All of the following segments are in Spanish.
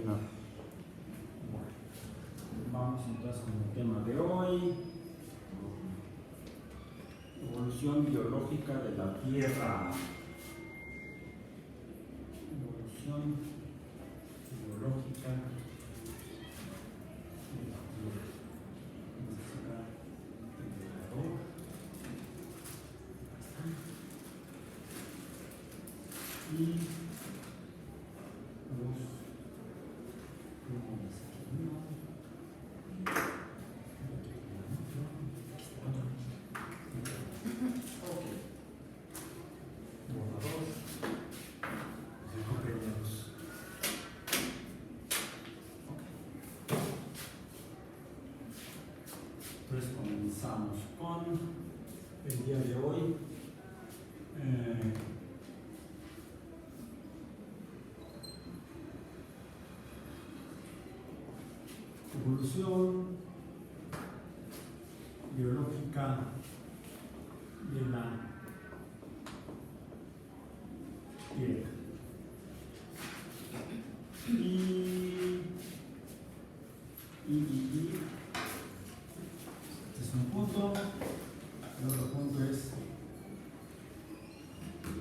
continuar. Bueno, vamos entonces con el tema de hoy. Evolución biológica de la Tierra. Evolución biológica de la Tierra. Y los pulmones. Ok. Borrador. Entonces comenzamos con el día de hoy. Evolución biológica de la Tierra. Este es un punto, el otro punto es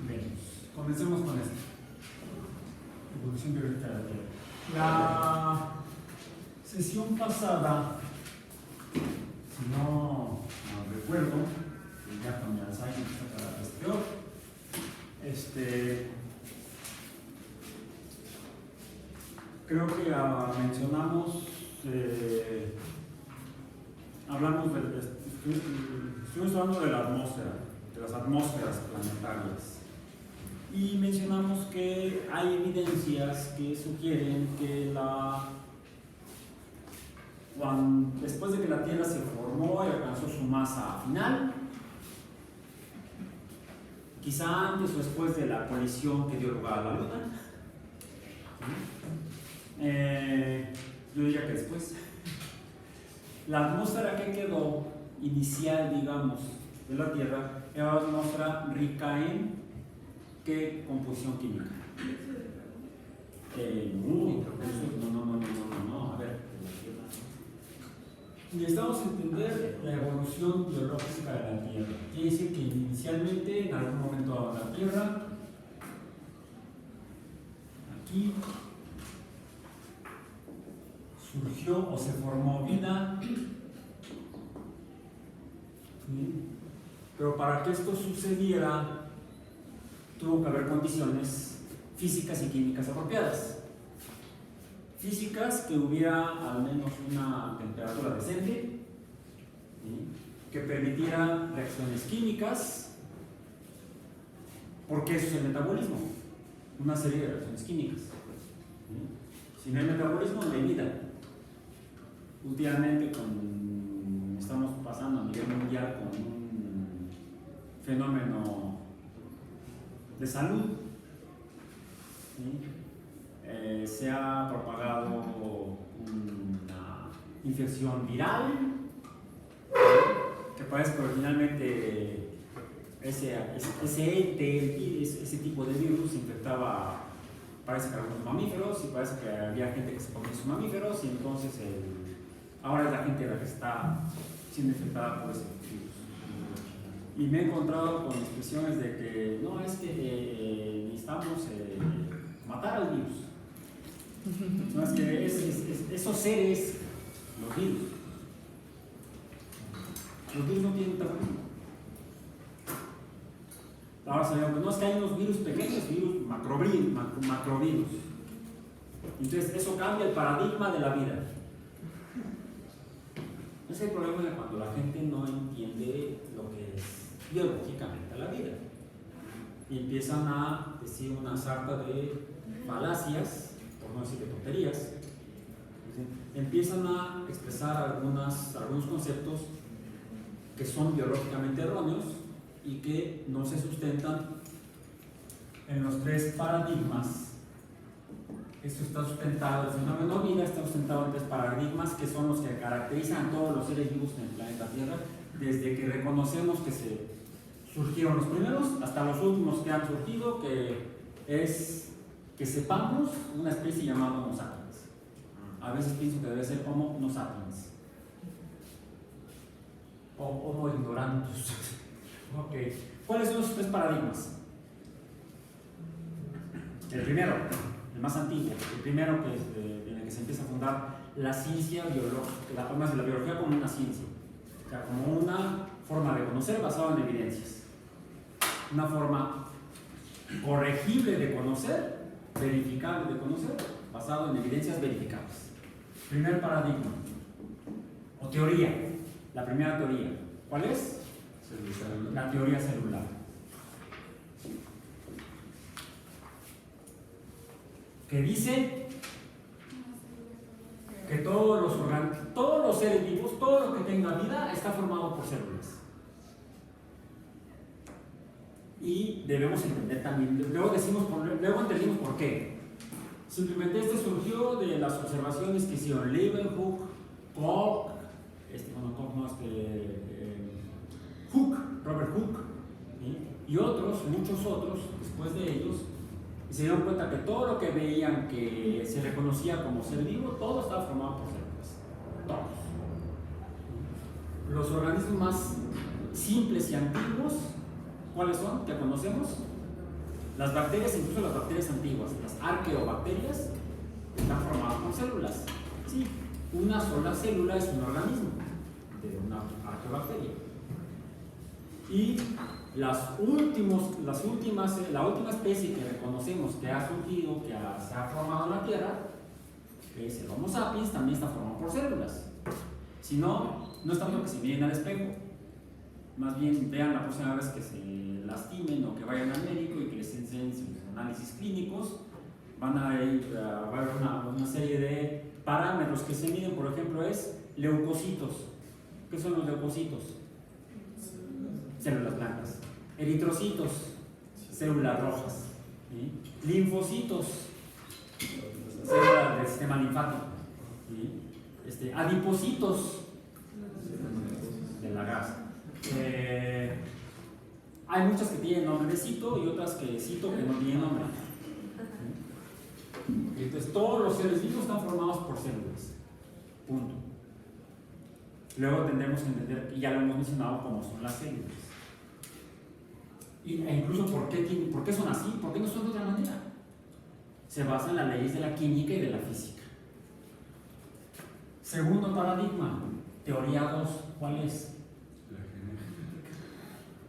Venus. Comencemos con esto. Evolución biológica de la Tierra. La sesión pasada, si no recuerdo, ya con mi Alzheimer está cada vez peor, creo que mencionamos, estuvimos hablando de la atmósfera, de las atmósferas planetarias, y mencionamos que hay evidencias que sugieren que después de que la Tierra se formó y alcanzó su masa final, quizá antes o después de la colisión que dio lugar a la Luna, yo diría que después, la atmósfera que quedó inicial, digamos, de la Tierra era una atmósfera rica en ¿qué composición química? No, a ver. Necesitamos entender la evolución biológica de la Tierra. Quiere decir que inicialmente, en algún momento de la Tierra, aquí surgió o se formó vida, ¿sí? Pero para que esto sucediera, tuvo que haber condiciones físicas y químicas apropiadas. Físicas, que hubiera al menos una temperatura decente, ¿sí? Que permitiera reacciones químicas, porque eso es el metabolismo, una serie de reacciones químicas, ¿sí? Si no hay metabolismo, no hay vida. Últimamente estamos pasando a nivel mundial con un fenómeno de salud, ¿sí? Se ha propagado una infección viral que parece que originalmente ese tipo de virus infectaba, parece que algunos mamíferos, y parece que había gente que se comía sus mamíferos, y entonces ahora es la gente la que está siendo infectada por ese virus. Y me he encontrado con expresiones de que no, es que necesitamos matar al virus. No, es que esos seres, los virus no tienen metabolismo. Ahora sabemos que no, es que hay unos virus pequeños, virus macrovirus. Entonces eso cambia el paradigma de la vida. Ese es el problema de cuando la gente no entiende lo que es biológicamente la vida. Y empiezan a decir una sarta de falacias, por no decir de tonterías. Empiezan a expresar algunos conceptos que son biológicamente erróneos y que no se sustentan en los tres paradigmas. Esto está sustentado, el fenómeno vida está sustentado en tres paradigmas que son los que caracterizan a todos los seres vivos en el planeta Tierra, desde que reconocemos que surgieron los primeros hasta los últimos que han surgido, que es que sepamos una especie llamada Homo sapiens. veces pienso que debe ser Homo sapiens o Homo ignorantus. Ok, ¿cuáles son los tres paradigmas? El primero, el más antiguo, el primero en el que se empieza a fundar la ciencia biológica, la biología como una ciencia, o sea, como una forma de conocer basada en evidencias, una forma corregible de conocer, verificable de conocer, basado en evidencias verificables. Primer paradigma, o teoría, la primera teoría, ¿cuál es? La teoría celular. Que dice que todos los seres vivos, todo lo que tenga vida está formado por células. Y debemos entender también, luego entendimos por qué. Simplemente surgió de las observaciones que hicieron Leeuwenhoek, Koch, Robert Hooke, ¿sí? Y otros, muchos otros, después de ellos, y se dieron cuenta que todo lo que veían que se reconocía como ser vivo, todo estaba formado por células. Todos. Los organismos más simples y antiguos, ¿cuáles son? ¿Que conocemos? Las bacterias, incluso las bacterias antiguas, las arqueobacterias, están formadas por células. Sí, una sola célula es un organismo de una arqueobacteria. Y la última especie que reconocemos que ha surgido, que se ha formado en la Tierra, que es el Homo sapiens, también está formado por células. Si no, no es tanto que se miren al espejo, más bien vean la próxima vez que se lastimen o que vayan al médico y que les enseñen sus análisis clínicos, van a ver una serie de parámetros que se miden. Por ejemplo, es leucocitos. ¿Qué son los leucocitos? Células blancas. Eritrocitos, células rojas. ¿Sí? Linfocitos, células del sistema linfático. ¿Sí? Adipocitos, de la grasa. Hay muchas que tienen nombre de cito y otras que cito que no tienen nombre. ¿Sí? Entonces, todos los seres vivos están formados por células. Punto. Luego tendremos que entender, y ya lo hemos mencionado, cómo son las células. E incluso por qué son así, por qué no son de otra manera. Se basa en las leyes de la química y de la física. Segundo paradigma, teoría 2, ¿cuál es? La genética.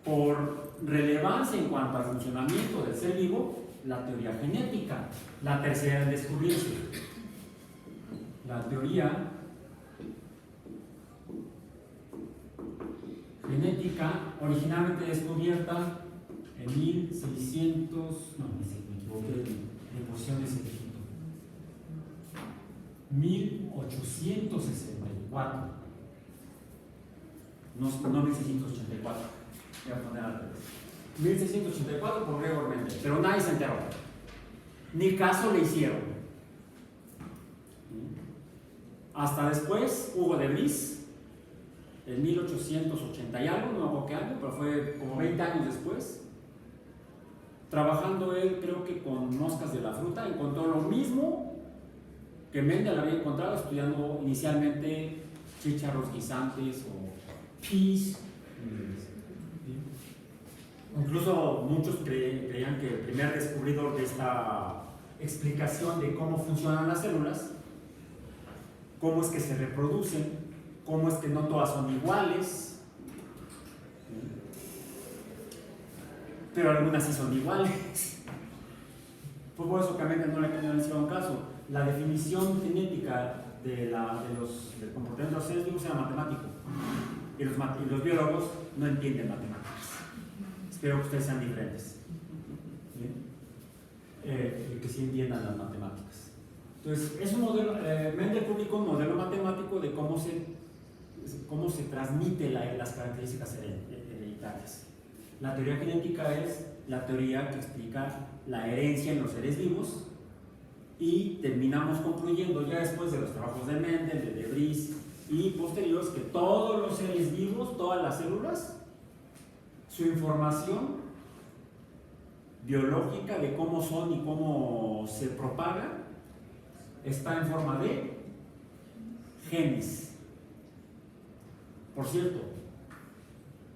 Por relevancia en cuanto al funcionamiento del ser vivo, la teoría genética, la tercera en descubrirse. La teoría genética, originalmente descubierta en 1600, no, me equivoqué de posición de ese dígito, 1864, no 1684, voy a poner al revés, 1684 por Gregor Mendel, pero nadie se enteró, ni caso le hicieron. Hasta después, Hugo de Vries, en 1880 y algo, no me acuerdo qué año, pero fue como 20 años después, trabajando él, creo que con moscas de la fruta, encontró lo mismo que Mendel había encontrado estudiando inicialmente chícharos guisantes o peas. Incluso muchos creían que el primer descubridor de esta explicación de cómo funcionan las células, cómo es que se reproducen, cómo es que no todas son iguales, pero algunas sí son iguales. Fue por eso que a Mendel no le hicieron caso. La definición genética del comportamiento de los seres vivos era matemático, y los biólogos no entienden matemáticas. Espero que ustedes sean diferentes, que sí entiendan las matemáticas. Entonces, es un modelo, Mendel publicó un modelo matemático de cómo se transmiten las características hereditarias. La teoría genética es la teoría que explica la herencia en los seres vivos, y terminamos concluyendo ya después de los trabajos de Mendel, de Vries y posteriores, que todos los seres vivos, todas las células, su información biológica de cómo son y cómo se propagan está en forma de genes. Por cierto,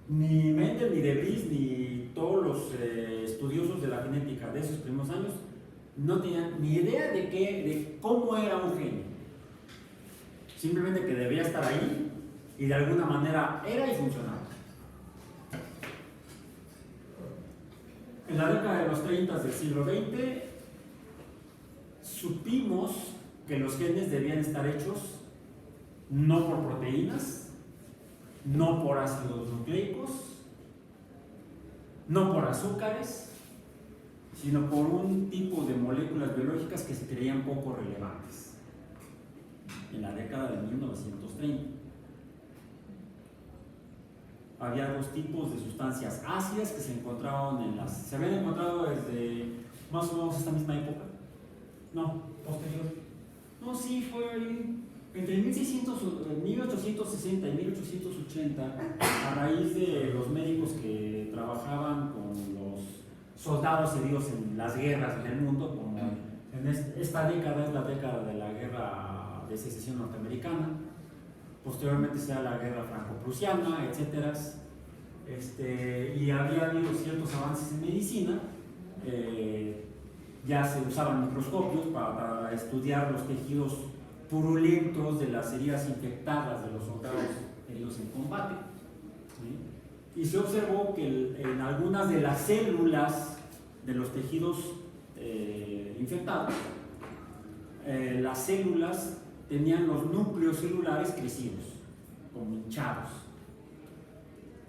ni Mendel, ni De Vries, ni todos los estudiosos de la genética de esos primeros años no tenían ni idea de cómo era un gen. Simplemente que debía estar ahí y de alguna manera era y funcionaba. En la década de los 30 del siglo XX supimos que los genes debían estar hechos no por proteínas, no por ácidos nucleicos, no por azúcares, sino por un tipo de moléculas biológicas que se creían poco relevantes en la década de 1930. Había dos tipos de sustancias ácidas que se encontraban se habían encontrado desde más o menos esta misma época. No, posterior. No, sí, fue ahí entre 1860 y 1880, a raíz de los médicos que trabajaban con los soldados heridos en las guerras en el mundo, como en esta década es la década de la guerra de secesión norteamericana, posteriormente sea la guerra franco-prusiana, etc. Y había habido ciertos avances en medicina, ya se usaban microscopios para estudiar los tejidos purulentos de las heridas infectadas de los soldados heridos en combate, ¿sí? Y se observó que en algunas de las células de los tejidos infectados, las células tenían los núcleos celulares crecidos, como hinchados.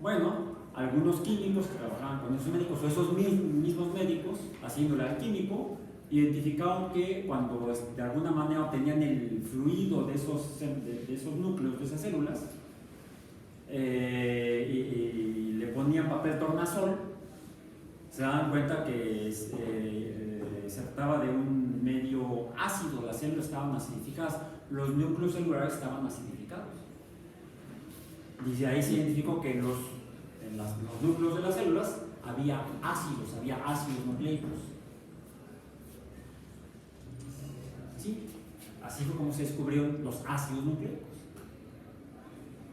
Bueno, algunos químicos que trabajaban con esos médicos, o esos mismos médicos, haciéndole al químico, identificaron que cuando de alguna manera obtenían el fluido de esos núcleos, de esas células, y le ponían papel tornasol, se daban cuenta que se trataba de un medio ácido, las células estaban acidificadas, los núcleos celulares estaban acidificados. Y de ahí se identificó que en los núcleos de las células había ácidos nucleicos. ¿Sí? Así fue como se descubrieron los ácidos nucleicos,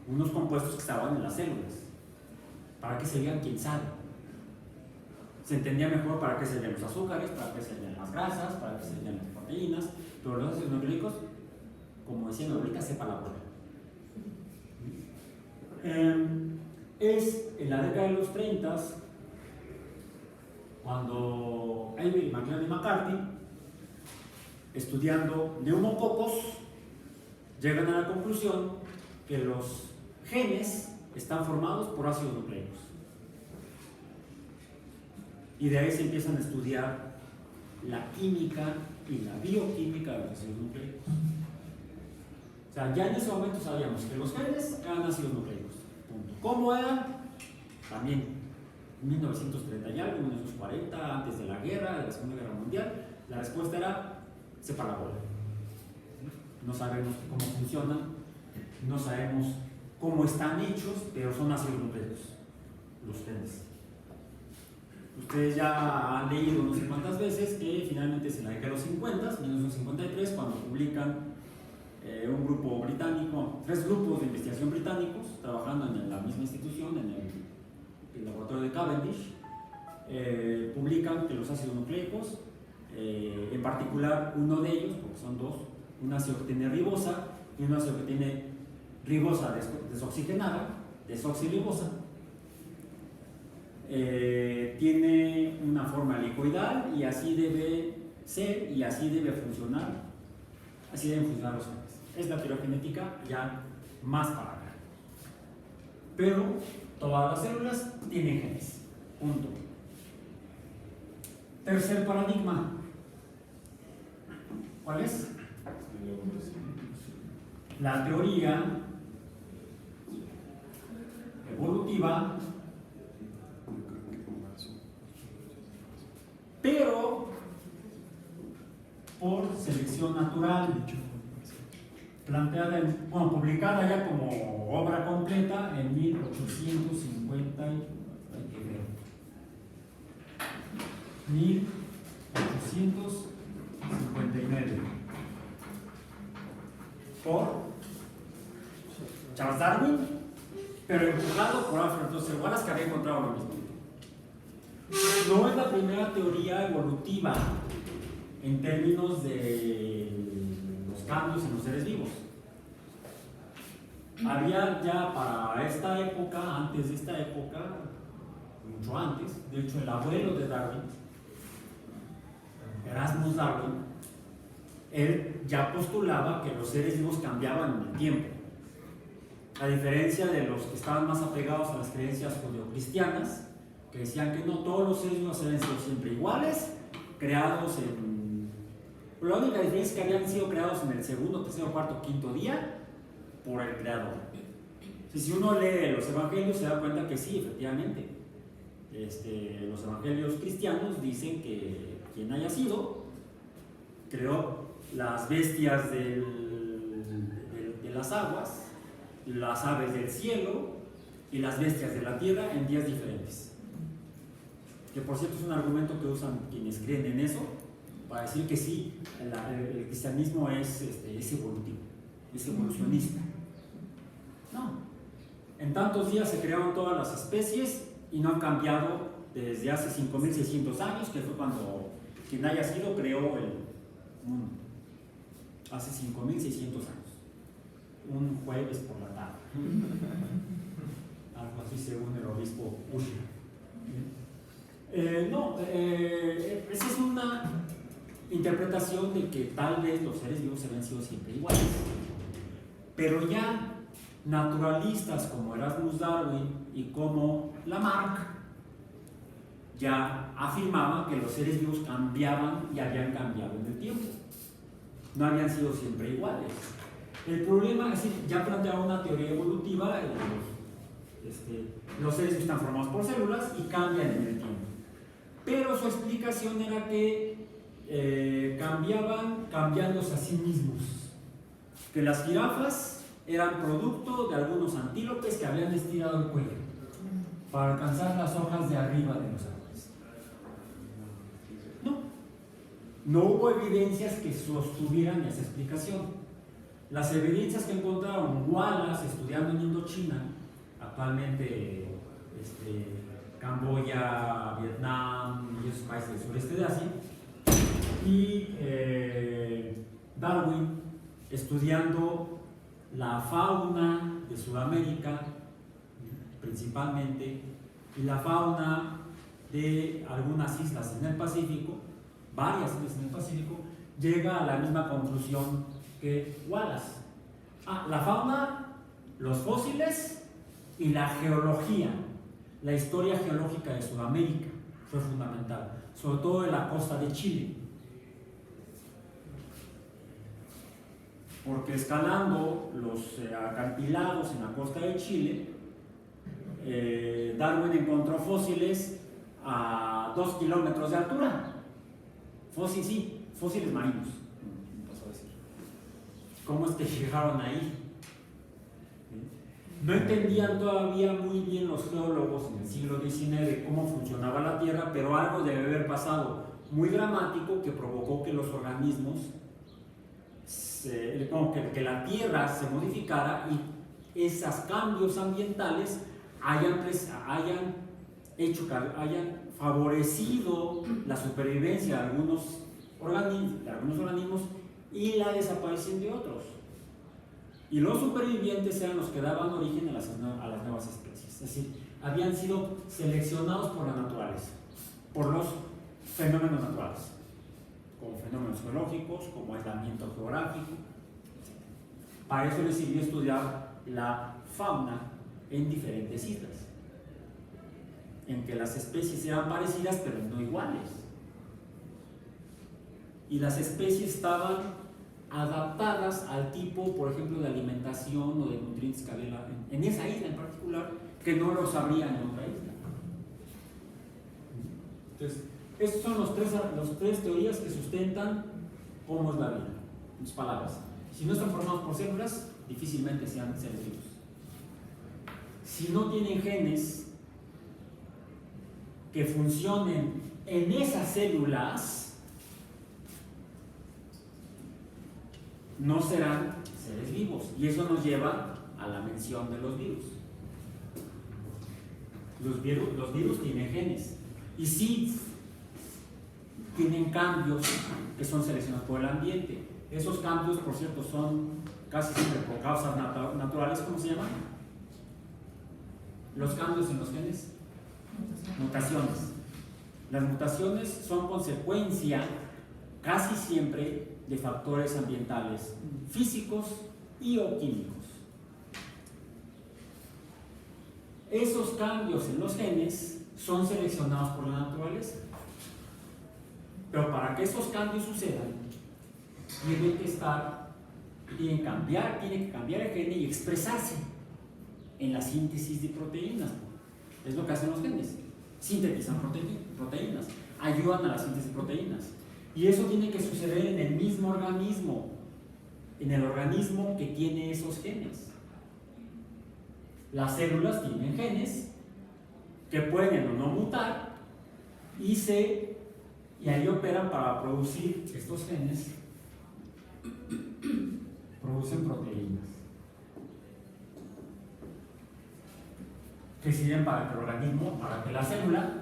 unos compuestos que estaban en las células. ¿Para qué servían? ¿Quién sabe? Se entendía mejor para qué servían los azúcares, para qué servían las grasas, para qué servían las proteínas, pero los ácidos nucleicos, como decía mi abuelita, sepa la bola. Es en la década de los 30 cuando Avery, McLean y McCarthy, estudiando neumococos, llegan a la conclusión que los genes están formados por ácidos nucleicos. Y de ahí se empiezan a estudiar la química y la bioquímica de los ácidos nucleicos. O sea, ya en ese momento sabíamos que los genes eran ácidos nucleicos. Punto. ¿Cómo eran? También, en 1930 y algo, 1940, antes de la guerra, de la Segunda Guerra Mundial, la respuesta era: sepa la bola. No sabemos cómo funcionan, no sabemos cómo están hechos, pero son ácidos nucleicos, los genes. Ustedes ya han leído no sé cuántas veces que finalmente es en la década de los 50, 1953, cuando publican un grupo británico, 3 grupos de investigación británicos trabajando en la misma institución, en el laboratorio de Cavendish, publican que los ácidos nucleicos, en particular uno de ellos, porque son dos, un ácido que tiene ribosa y un ácido que tiene ribosa desoxigenada, desoxirribosa, tiene una forma helicoidal y así debe ser y así debe funcionar, así deben funcionar los genes. Es la teoría genética ya más para acá. Pero todas las células tienen genes. Punto. Tercer paradigma. ¿Cuál es? La teoría evolutiva, pero por selección natural, publicada ya como obra completa en 1850, 1859 por Charles Darwin, pero empujado por Alfred Russel Wallace, que había encontrado lo mismo. No es la primera teoría evolutiva en términos de los cambios en los seres vivos. Había ya para esta época, antes de esta época, mucho antes, de hecho el abuelo de Darwin, Erasmus Darwin, él ya postulaba que los seres vivos cambiaban en el tiempo. A diferencia de los que estaban más apegados a las creencias judeocristianas, que decían que no, todos los seres vivos habían sido siempre iguales, creados en... La única diferencia es que habían sido creados en el segundo, tercero, cuarto, quinto día por el creador. Si uno lee los evangelios se da cuenta que sí, efectivamente, los evangelios cristianos dicen que quien haya sido creó las bestias de las aguas, las aves del cielo y las bestias de la tierra en días diferentes. Que por cierto es un argumento que usan quienes creen en eso para decir que sí, el cristianismo es evolutivo, es evolucionista. No, en tantos días se crearon todas las especies y no han cambiado desde hace 5.600 años, que fue cuando quien haya sido creó el mundo, hace 5.600 años, un jueves por la tarde, algo así según el obispo Ushia. Esa es una interpretación de que tal vez los seres vivos habían sido siempre iguales, pero ya naturalistas como Erasmus Darwin y como Lamarck ya afirmaban que los seres vivos cambiaban y habían cambiado en el tiempo, no habían sido siempre iguales. El problema es que ya planteaba una teoría evolutiva, los seres vivos están formados por células y cambian en el tiempo, pero su explicación era que cambiaban cambiándose a sí mismos, que las jirafas eran producto de algunos antílopes que habían estirado el cuello para alcanzar las hojas de arriba de los árboles. No hubo evidencias que sostuvieran esa explicación. Las evidencias que encontraron Wallace estudiando en Indochina, actualmente Camboya, Vietnam y esos países del sureste de Asia, y Darwin estudiando la fauna de Sudamérica principalmente y la fauna de algunas islas en el Pacífico, varias islas en el Pacífico, llega a la misma conclusión que Wallace. La fauna, los fósiles y la geología, la historia geológica de Sudamérica fue fundamental, sobre todo en la costa de Chile. Porque escalando los acantilados en la costa de Chile, Darwin encontró fósiles a 2 kilómetros de altura. Fósiles marinos. Pasó a decir. ¿Cómo es que llegaron ahí? No entendían todavía muy bien los geólogos en el siglo XIX cómo funcionaba la Tierra, pero algo debe haber pasado muy dramático que provocó que los organismos, que la Tierra se modificara y esos cambios ambientales hayan favorecido la supervivencia de algunos organismos y la desaparición de otros. Y los supervivientes eran los que daban origen a las nuevas especies. Es decir, habían sido seleccionados por la naturaleza, por los fenómenos naturales, como fenómenos geológicos, como aislamiento geográfico, etc. Para eso les sirvió estudiar la fauna en diferentes islas, en que las especies eran parecidas pero no iguales. Y las especies estaban adaptadas al tipo, por ejemplo, de alimentación o de nutrientes que había en esa isla en particular, que no los habría en otra isla. Entonces, estas son las tres teorías que sustentan cómo es la vida. En sus palabras, si no están formados por células, difícilmente sean seres vivos. Si no tienen genes que funcionen en esas células, no serán seres vivos. Y eso nos lleva a la mención de los virus. Los virus tienen genes y sí tienen cambios que son seleccionados por el ambiente. Esos cambios, por cierto, son casi siempre por causas naturales. ¿Cómo se llaman? Los cambios en los genes. Mutaciones. Las mutaciones son consecuencia casi siempre de factores ambientales, físicos y o químicos. Esos cambios en los genes son seleccionados por la naturaleza. Pero para que esos cambios sucedan, tiene que cambiar el gen y expresarse en la síntesis de proteínas. Es lo que hacen los genes. Sintetizan proteínas, ayudan a la síntesis de proteínas. Y eso tiene que suceder en el mismo organismo, en el organismo que tiene esos genes. Las células tienen genes que pueden o no mutar y ahí operan para producir estos genes, producen proteínas que sirven para que el organismo, para que la célula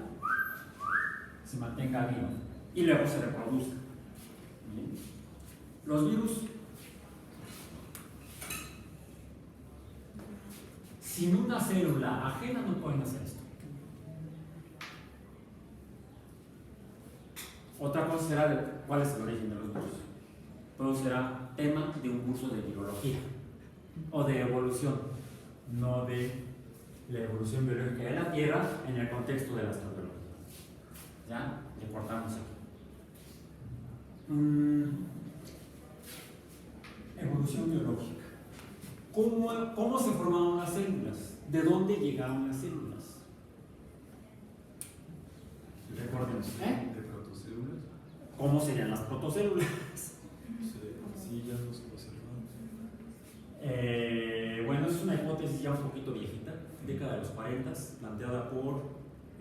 se mantenga viva y luego se reproduzca. ¿Bien? Los virus, sin una célula ajena, no pueden hacer esto. Otra cosa será cuál es el origen de los virus. Todo será tema de un curso de biología o de evolución, no de la evolución biológica de la Tierra en el contexto de la astrobiología. ¿Ya? Le cortamos aquí. Evolución biológica. ¿Cómo se formaron las células? ¿De dónde llegaron las células? Recuerden. ¿De protocélulas? ¿Cómo serían las protocélulas? Sí, ya los observamos. Bueno, es una hipótesis ya un poquito viejita, década de los 40, planteada por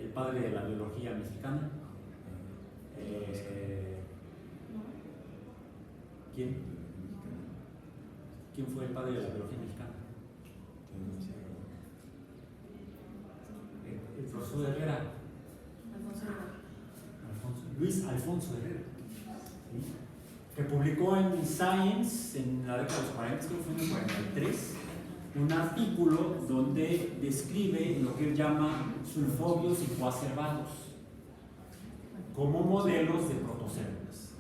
el padre de la biología mexicana. ¿Quién fue el padre de la biología mexicana? El profesor Herrera. Luis Alfonso Herrera. ¿Sí? Que publicó en Science en la década de los 40, creo que fue en el 43, un artículo donde describe lo que él llama sulfobios y coacervados como modelos de protocélulas.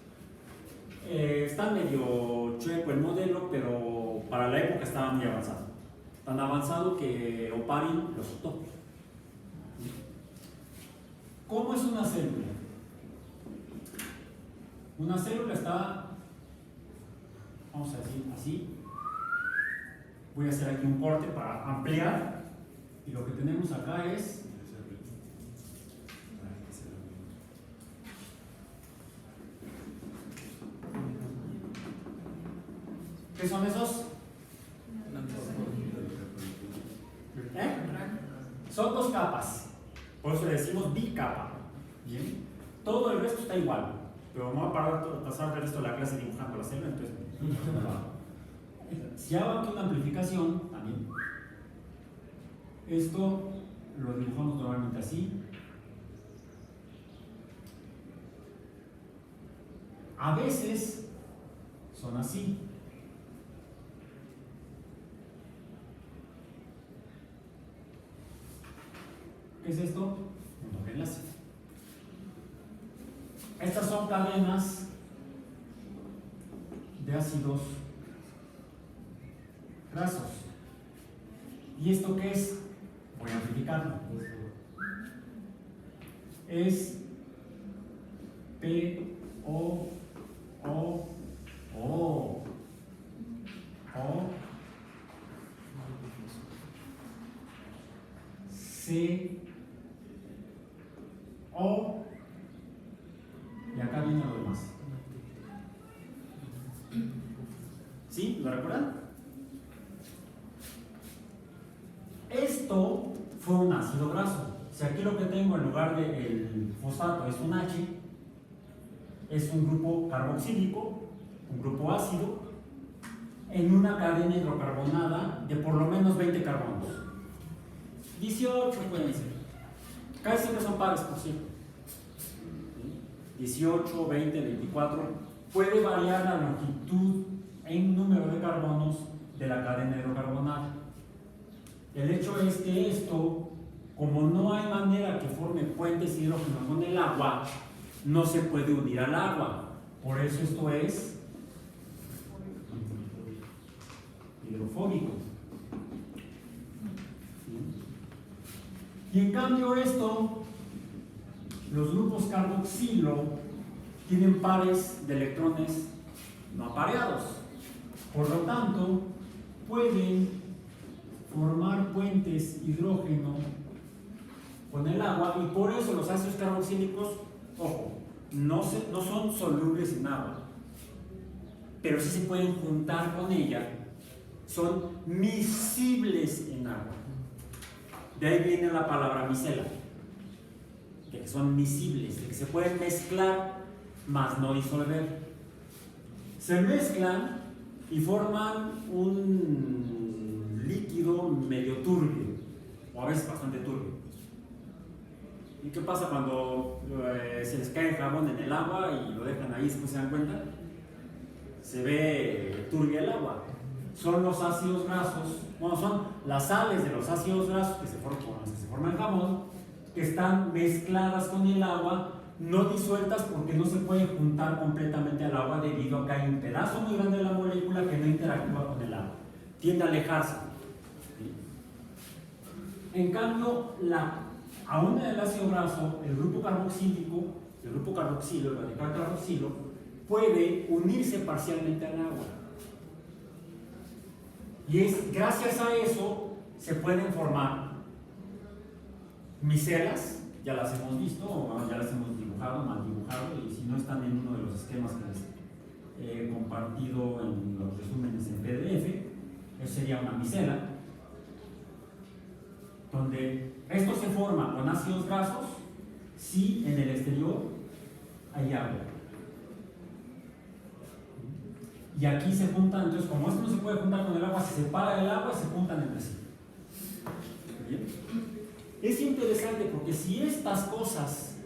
Está medio chueco el modelo, pero para la época estaba muy avanzado. Tan avanzado que Oparin lo citó. ¿Cómo es una célula? Una célula está, vamos a decir así. Voy a hacer aquí un corte para ampliar. Y lo que tenemos acá es ¿qué son esos? Son dos capas, por eso le decimos bicapa. Bien, todo el resto está igual, pero no va a pasar el resto de la clase dibujando la célula, entonces si hago aquí una amplificación también, esto lo dibujamos normalmente así. A veces son así. ¿Qué es esto? Un doble enlace. Estas son cadenas de ácidos grasos. ¿Y esto qué es? Voy a amplificarlo. Es P, O, O, O, O, C, O, y acá viene lo demás. ¿Sí? ¿Lo recuerdan? Esto fue un ácido graso. Si aquí lo que tengo en lugar del fosfato es un H, es un grupo carboxílico, un grupo ácido, en una cadena hidrocarbonada de por lo menos 20 carbonos. 18 pueden ser. Casi siempre son pares, por cierto. 18, 20, 24. Puede variar la longitud en número de carbonos de la cadena hidrocarbonada. El hecho es que esto, como no hay manera que forme puentes hidrógenos con el agua, no se puede unir al agua. Por eso esto es hidrofóbico. Y en cambio esto, los grupos carboxilo tienen pares de electrones no apareados. Por lo tanto, pueden formar puentes hidrógeno con el agua, y por eso los ácidos carboxílicos, ojo, no son solubles en agua, pero sí se pueden juntar con ella, son miscibles en agua. De ahí viene la palabra micela, que son miscibles, de que se pueden mezclar, mas no disolver. Se mezclan y forman un líquido medio turbio, o a veces bastante turbio. ¿Y qué pasa cuando se les cae el jabón en el agua y lo dejan ahí, después se dan cuenta? Se ve turbia el agua. Son los ácidos grasos, bueno, son las sales de los ácidos grasos que se forman el jabón, que están mezcladas con el agua, no disueltas porque no se pueden juntar completamente al agua debido a que hay un pedazo muy grande de la molécula que no interactúa con el agua, tiende a alejarse. En cambio, aún en el ácido graso, el grupo carboxílico, el grupo carboxilo, el radical carboxilo, puede unirse parcialmente al agua. Y es gracias a eso se pueden formar micelas, ya las hemos visto, o ya las hemos dibujado, mal dibujado, y si no están en uno de los esquemas que les he compartido en los resúmenes en PDF, eso sería una micela, donde esto se forma con ácidos grasos si en el exterior hay agua. Y aquí se juntan, entonces como esto no se puede juntar con el agua, se separa el agua y se juntan entre sí. ¿Bien? Es interesante porque si estas cosas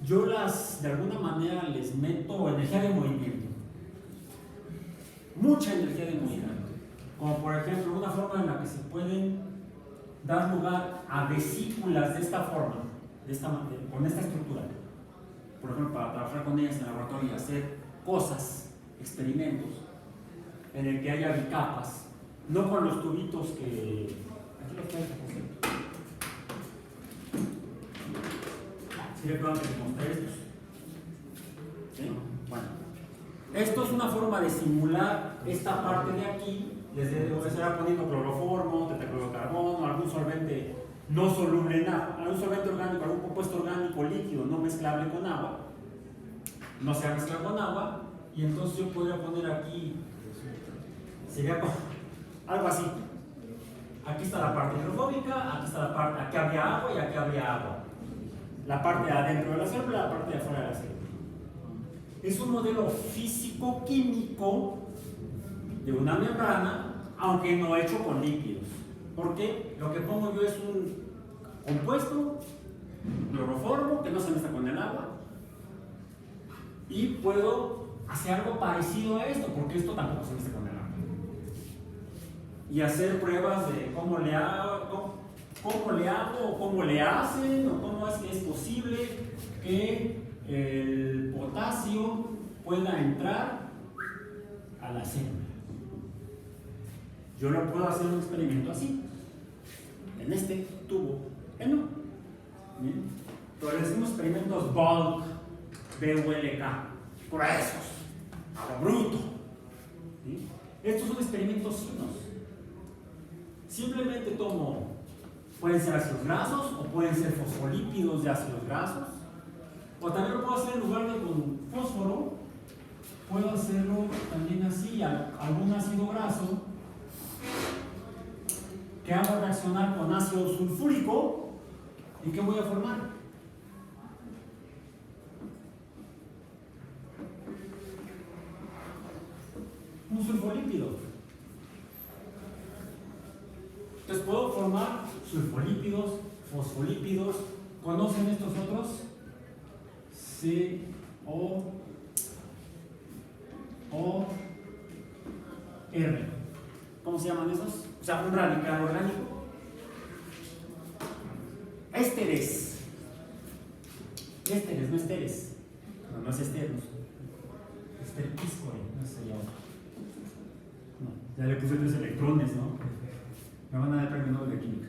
yo las de alguna manera les meto energía de movimiento, mucha energía de movimiento, como por ejemplo una forma en la que se pueden dar lugar a vesículas de esta forma, con esta estructura, por ejemplo para trabajar con ellas en el laboratorio y hacer cosas, experimentos en el que haya bicapas, no con los tubitos que aquí los traigo, por cierto. ¿Sí recuerdan que les mostré estos? ¿Sí? Bueno, esto es una forma de simular esta parte de aquí. Les estará poniendo cloroformo, tetraclorocarbono, algún solvente no soluble en agua, algún solvente orgánico, algún compuesto orgánico líquido no mezclable con agua, no se ha mezclado con agua, y entonces yo podría poner aquí, sería como algo así. Aquí está la parte hidrofóbica, aquí está la parte, aquí habría agua y aquí habría agua. La parte de adentro de la célula, la parte de afuera de la célula. Es un modelo físico-químico de una membrana, aunque no hecho con líquidos. Porque lo que pongo yo es un compuesto, cloroformo, que no se mezcla con el agua, y puedo hacer algo parecido a esto, porque esto tampoco se mezcla con el agua. Y hacer pruebas de cómo le hago, o cómo le hacen, o cómo es que es posible que el potasio pueda entrar a la célula. Yo no puedo hacer un experimento así, en este tubo, no. Pero le decimos experimentos bulk, BULK, gruesos, a lo bruto. ¿Sí? Estos son experimentos finos. Simplemente tomo, pueden ser ácidos grasos o pueden ser fosfolípidos de ácidos grasos, o también lo puedo hacer en lugar de con fósforo, puedo hacerlo también así, algún ácido graso que hago reaccionar con ácido sulfúrico. ¿Y qué voy a formar? Un sulfolípido. Entonces puedo formar sulfolípidos, fosfolípidos. ¿Conocen estos otros? COOR. ¿Cómo se llaman esos? O sea, un radical orgánico. Ésteres, no esteres. No es esteros. Esterquíscore, no sé yo. No, ya le puse 3 electrones, ¿no? Me van a dar premio Nobel de química.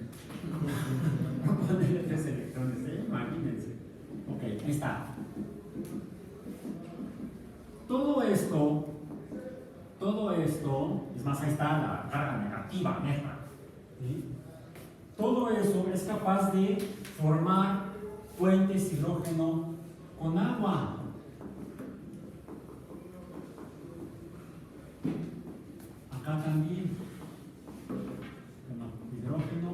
Ponerle 3 electrones, imagínense. Ok, ahí está. Todo esto, es más, ahí está la carga negativa, neta. ¿Sí? Todo eso es capaz de formar puentes hidrógeno con agua. Acá también. Bueno, hidrógeno.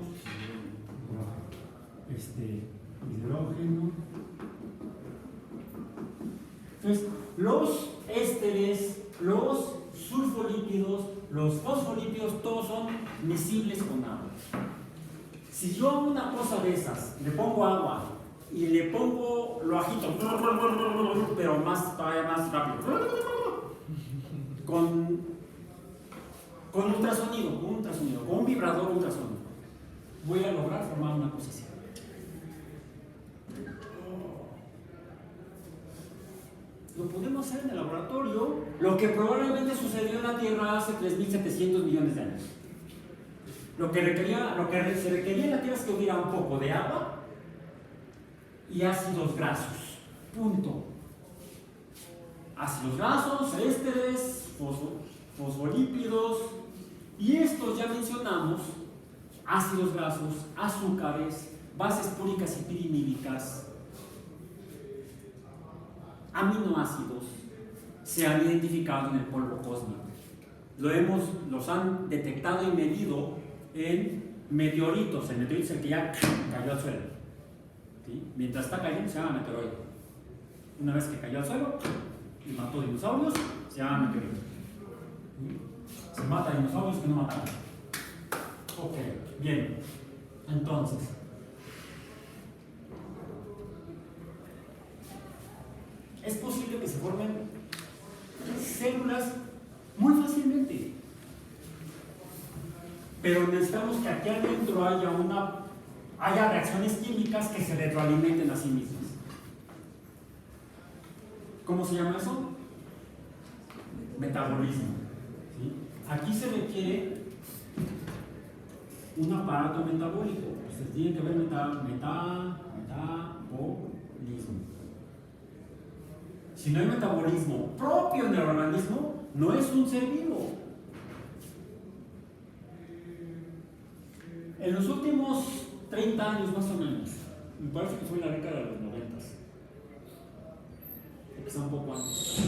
Entonces, los ésteres, los sulfolípidos, los fosfolípidos, todos son miscibles con agua. Si yo a una cosa de esas le pongo agua y le pongo, lo agito, pero todavía más rápido, con ultrasonido, con un vibrador ultrasonido, voy a lograr formar una cosa así. Lo podemos hacer en el laboratorio, lo que probablemente sucedió en la Tierra hace 3.700 millones de años. Lo que se requería en la Tierra es que hubiera un poco de agua y ácidos grasos. Punto. Ácidos grasos, ésteres, fosfolípidos, y estos ya mencionamos: ácidos grasos, azúcares, bases púricas y pirimídicas, aminoácidos, se han identificado en el polvo cósmico. Los han detectado y medido en meteoritos. El meteorito es el que ya cayó al suelo. ¿Sí? Mientras está cayendo se llama meteorito. Una vez que cayó al suelo y mató dinosaurios, se llama meteorito. ¿Sí? Se mata dinosaurios que no mataron. Ok, bien. Entonces, es posible que se formen células muy fácilmente, pero necesitamos que aquí adentro haya reacciones químicas que se retroalimenten a sí mismas. ¿Cómo se llama eso? Metabolismo. ¿Sí? Aquí se requiere un aparato metabólico. Ustedes tienen que ver metabolismo. Si no hay metabolismo propio en el organismo, no es un ser vivo. En los últimos 30 años más o menos, me parece que fue en la década de los 90, quizá un poco antes,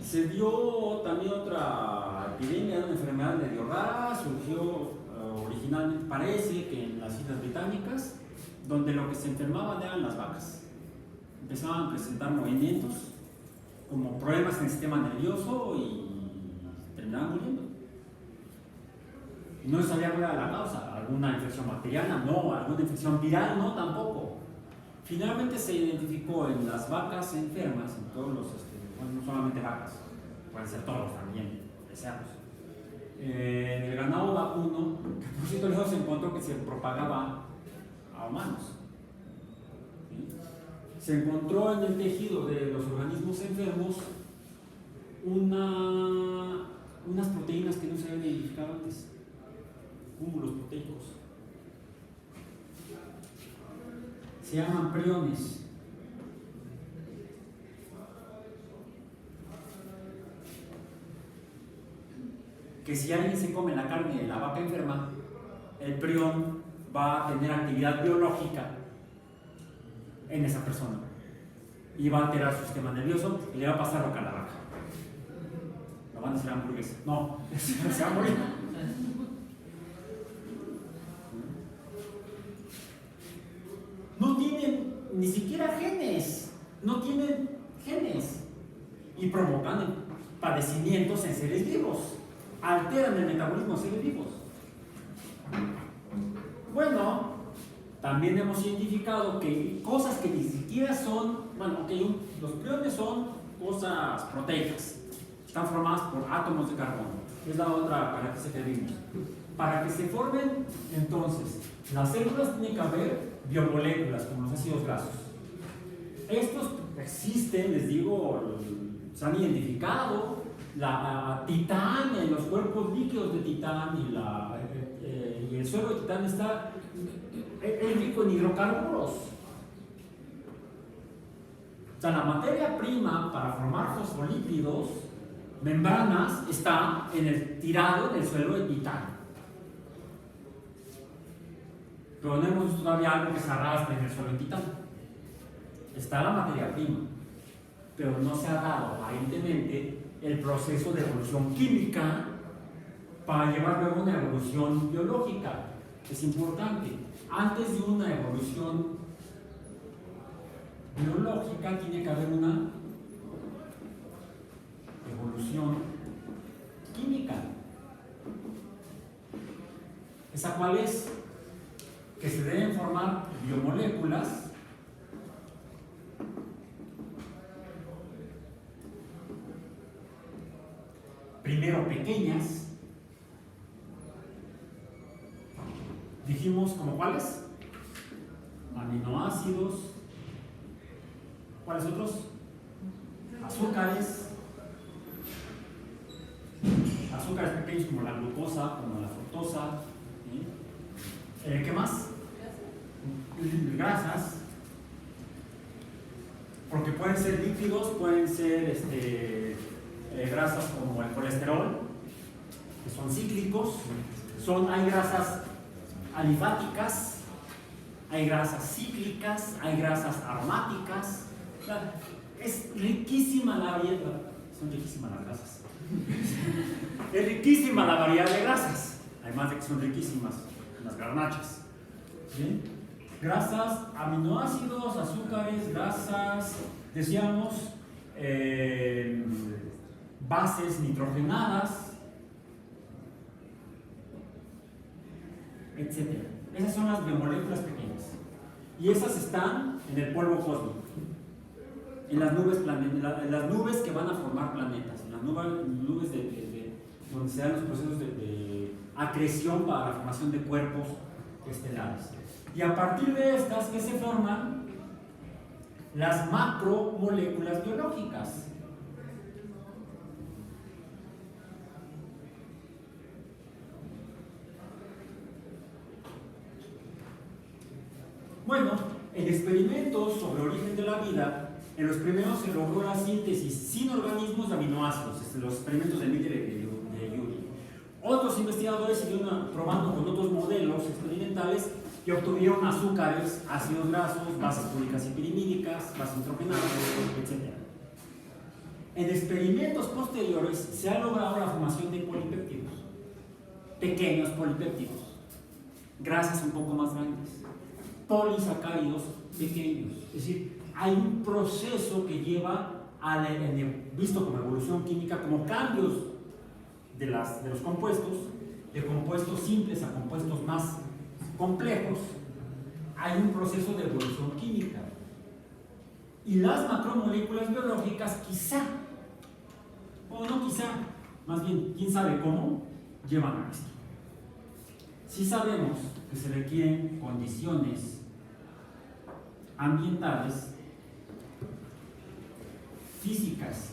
se dio también otra epidemia, una enfermedad medio rara. Surgió originalmente, parece que en las Islas Británicas, donde lo que se enfermaban eran las vacas. Empezaban a presentar movimientos como problemas en el sistema nervioso y terminaban muriendo. No se sabía cuál era la causa. ¿Alguna infección bacteriana? No. ¿Alguna infección viral? No, tampoco. Finalmente se identificó en las vacas enfermas, en todos los, no solamente vacas, pueden ser todos también, cerdos. En el ganado vacuno, que por cierto luego se encontró que se propagaba a humanos. ¿Sí? Se encontró en el tejido de los organismos enfermos unas proteínas que no se habían identificado antes, cúmulos proteicos. Se llaman priones. Que si alguien se come la carne de la vaca enferma, el prión va a tener actividad biológica en esa persona y va a alterar su sistema nervioso y le va a pasar lo que a la vaca. Lo van a hacer hamburguesa. No, se va a morir. No tienen ni siquiera genes, no tienen genes y provocan padecimientos en seres vivos, alteran el metabolismo de seres vivos. También hemos identificado que cosas que ni siquiera son, bueno, los priones son cosas proteicas, están formadas por átomos de carbono, es la otra característica que vimos. Para que se formen, entonces, las células tienen que haber biomoléculas, como los ácidos grasos. Estos existen, les digo, se han identificado, titán, en los cuerpos líquidos de titán y el suelo de titán es rico en hidrocarburos. O sea, la materia prima para formar fosfolípidos, membranas, está tirado en el suelo de titán. Pero no hemos visto todavía algo que se arrastre en el suelo de titán. Está la materia prima, pero no se ha dado aparentemente el proceso de evolución química para llevar luego una evolución biológica. Es importante. Antes de una evolución biológica tiene que haber una evolución química. ¿Esa cuál es? Que se deben formar biomoléculas primero pequeñas. Dijimos como cuáles, aminoácidos, ¿cuáles otros? Azúcares pequeños como la glucosa, como la fructosa, ¿sí? ¿Qué más? Grasas, porque pueden ser líquidos, pueden ser grasas como el colesterol, que son cíclicos, hay grasas alifáticas, hay grasas cíclicas, hay grasas aromáticas. O sea, es riquísima la variedad, son riquísimas las grasas. Es riquísima la variedad de grasas, además de que son riquísimas las garnachas. ¿Sí? Grasas, aminoácidos, azúcares, grasas, decíamos, bases nitrogenadas, etc. Esas son las biomoléculas pequeñas. Y esas están en el polvo cósmico, en las nubes que van a formar planetas, en las nubes donde se dan los procesos de acreción para la formación de cuerpos estelares. Y a partir de estas que se forman las macromoléculas biológicas. Bueno, en experimentos sobre origen de la vida, en los primeros se logró la síntesis sin organismos de aminoácidos, los experimentos de Miller y de Urey. Otros investigadores siguieron probando con otros modelos experimentales que obtuvieron azúcares, ácidos grasos, bases púricas y pirimídicas, bases nitrogenadas, etc. En experimentos posteriores se ha logrado la formación de polipéptidos, pequeños polipéptidos, grasas un poco más grandes, polisacáridos pequeños. Es decir, hay un proceso que lleva visto como evolución química, como cambios de los compuestos, de compuestos simples a compuestos más complejos. Hay un proceso de evolución química. Y las macromoléculas biológicas quizá, o no quizá, más bien, quién sabe cómo, llevan a esto. Sí sabemos que se requieren condiciones ambientales, físicas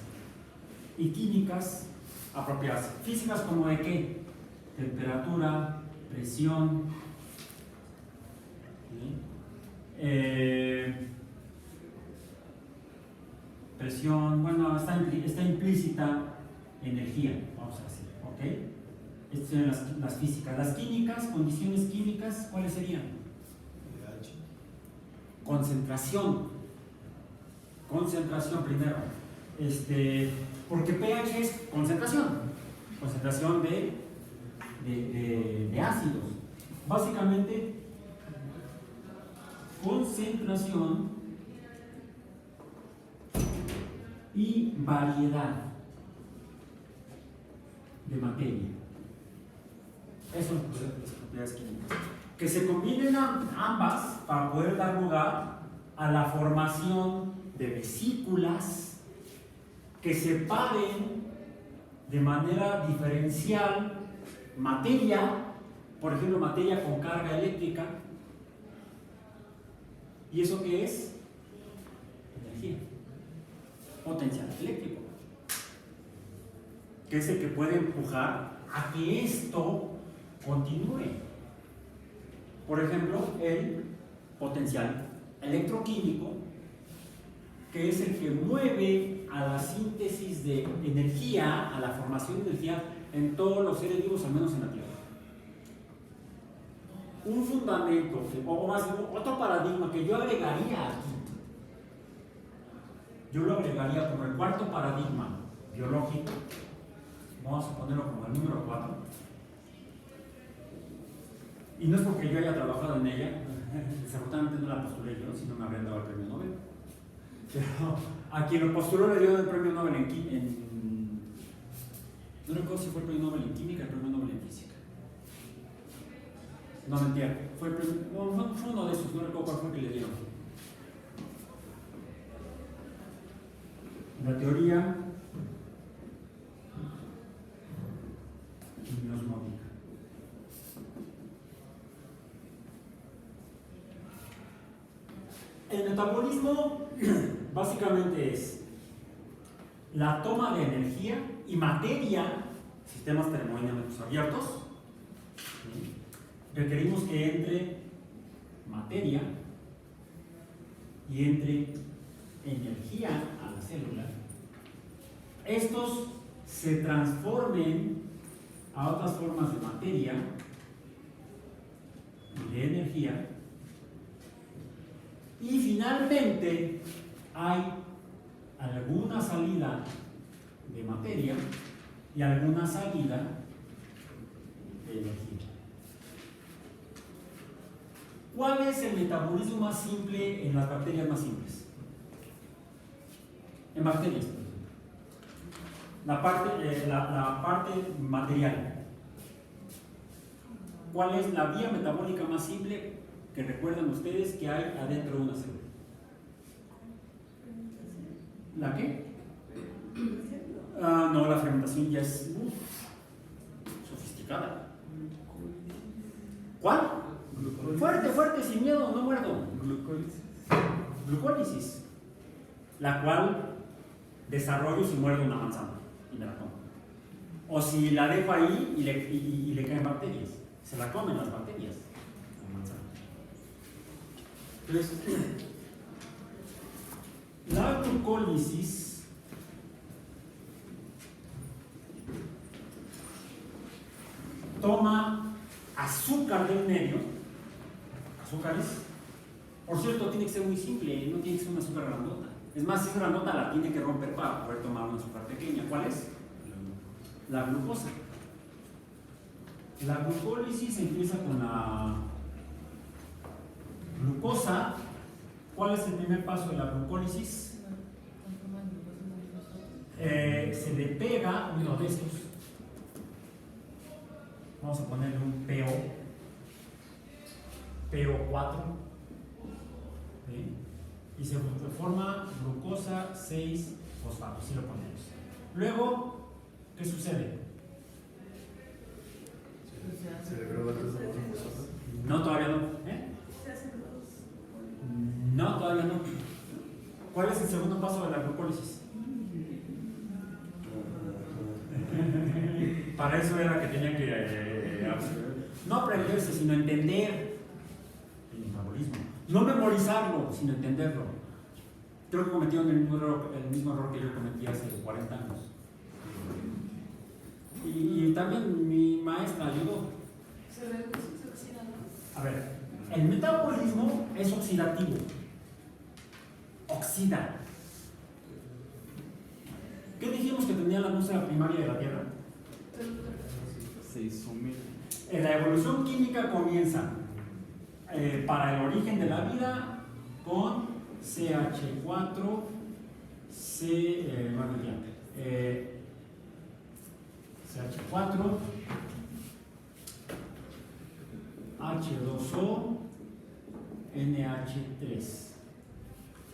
y químicas apropiadas. Físicas como de qué? Temperatura, presión, presión, bueno, está implícita energía, vamos a decir, ¿ok? Estas son las físicas. Las químicas, condiciones químicas, ¿cuáles serían? pH. Concentración primero. Porque pH es concentración de ácidos. Básicamente, concentración y variedad de materia. Eso son las propiedades químicas. que se combinen ambas para poder dar lugar a la formación de vesículas que separen de manera diferencial materia, por ejemplo, materia con carga eléctrica. ¿Y eso qué es? Energía, potencial eléctrico, que es el que puede empujar a que esto continúe. Por ejemplo, el potencial electroquímico, que es el que mueve a la síntesis de energía, a la formación de energía en todos los seres vivos, al menos en la Tierra. Un fundamento, o más, otro paradigma que yo agregaría aquí, yo lo agregaría como el cuarto paradigma biológico, vamos a ponerlo como el número 4, y no es porque yo haya trabajado en ella, desafortunadamente no la postulé yo, si no me habrían dado el premio Nobel, pero a quien lo postuló le dio el premio Nobel no recuerdo si fue el premio Nobel en química o el premio Nobel en física. No, mentira, fue uno de esos, no recuerdo cuál fue el que le dieron. La teoría osmótica. El metabolismo básicamente es la toma de energía y materia, sistemas termodinámicos abiertos. Requerimos que entre materia y entre energía a la célula. Estos se transformen a otras formas de materia y de energía. Y finalmente hay alguna salida de materia y alguna salida de energía. ¿Cuál es el metabolismo más simple en las bacterias más simples? En bacterias, por ejemplo. La parte material. ¿Cuál es la vía metabólica más simple que recuerdan ustedes que hay adentro de una célula? ¿La qué? No, la fermentación ya es sofisticada. ¿Cuál? Fuerte, fuerte, sin miedo, no muerdo. Glucólisis. La cual desarrollo si muerdo una manzana y me la como. O si la dejo ahí y le caen bacterias. Se la comen las bacterias. La manzana. Entonces, la glucólisis toma azúcar del medio, azúcares. Por cierto, tiene que ser muy simple, no tiene que ser una azúcar grandota. Es más, si es grandota la tiene que romper para poder tomar una azúcar pequeña. ¿Cuál es? La glucosa. La glucólisis empieza con la glucosa. ¿Cuál es el primer paso de la glucólisis? Se le pega uno de estos. Vamos a ponerle un PO4. ¿Sí? Y se forma glucosa 6-fosfato, así lo ponemos. Luego, ¿qué sucede? No, todavía no. No, todavía no. ¿Cuál es el segundo paso de la glucólisis? Para eso era que tenía que no aprenderse, sino entender el metabolismo. No memorizarlo, sino entenderlo. Creo que cometieron el mismo error que yo cometí hace 40 años. Y también mi maestra ayudó. A ver, el metabolismo es oxidativo. Oxida. ¿Qué dijimos que tenía la atmósfera primaria de la Tierra? 6.000. La evolución química comienza para el origen de la vida con CH4, CH4, H2O, NH3.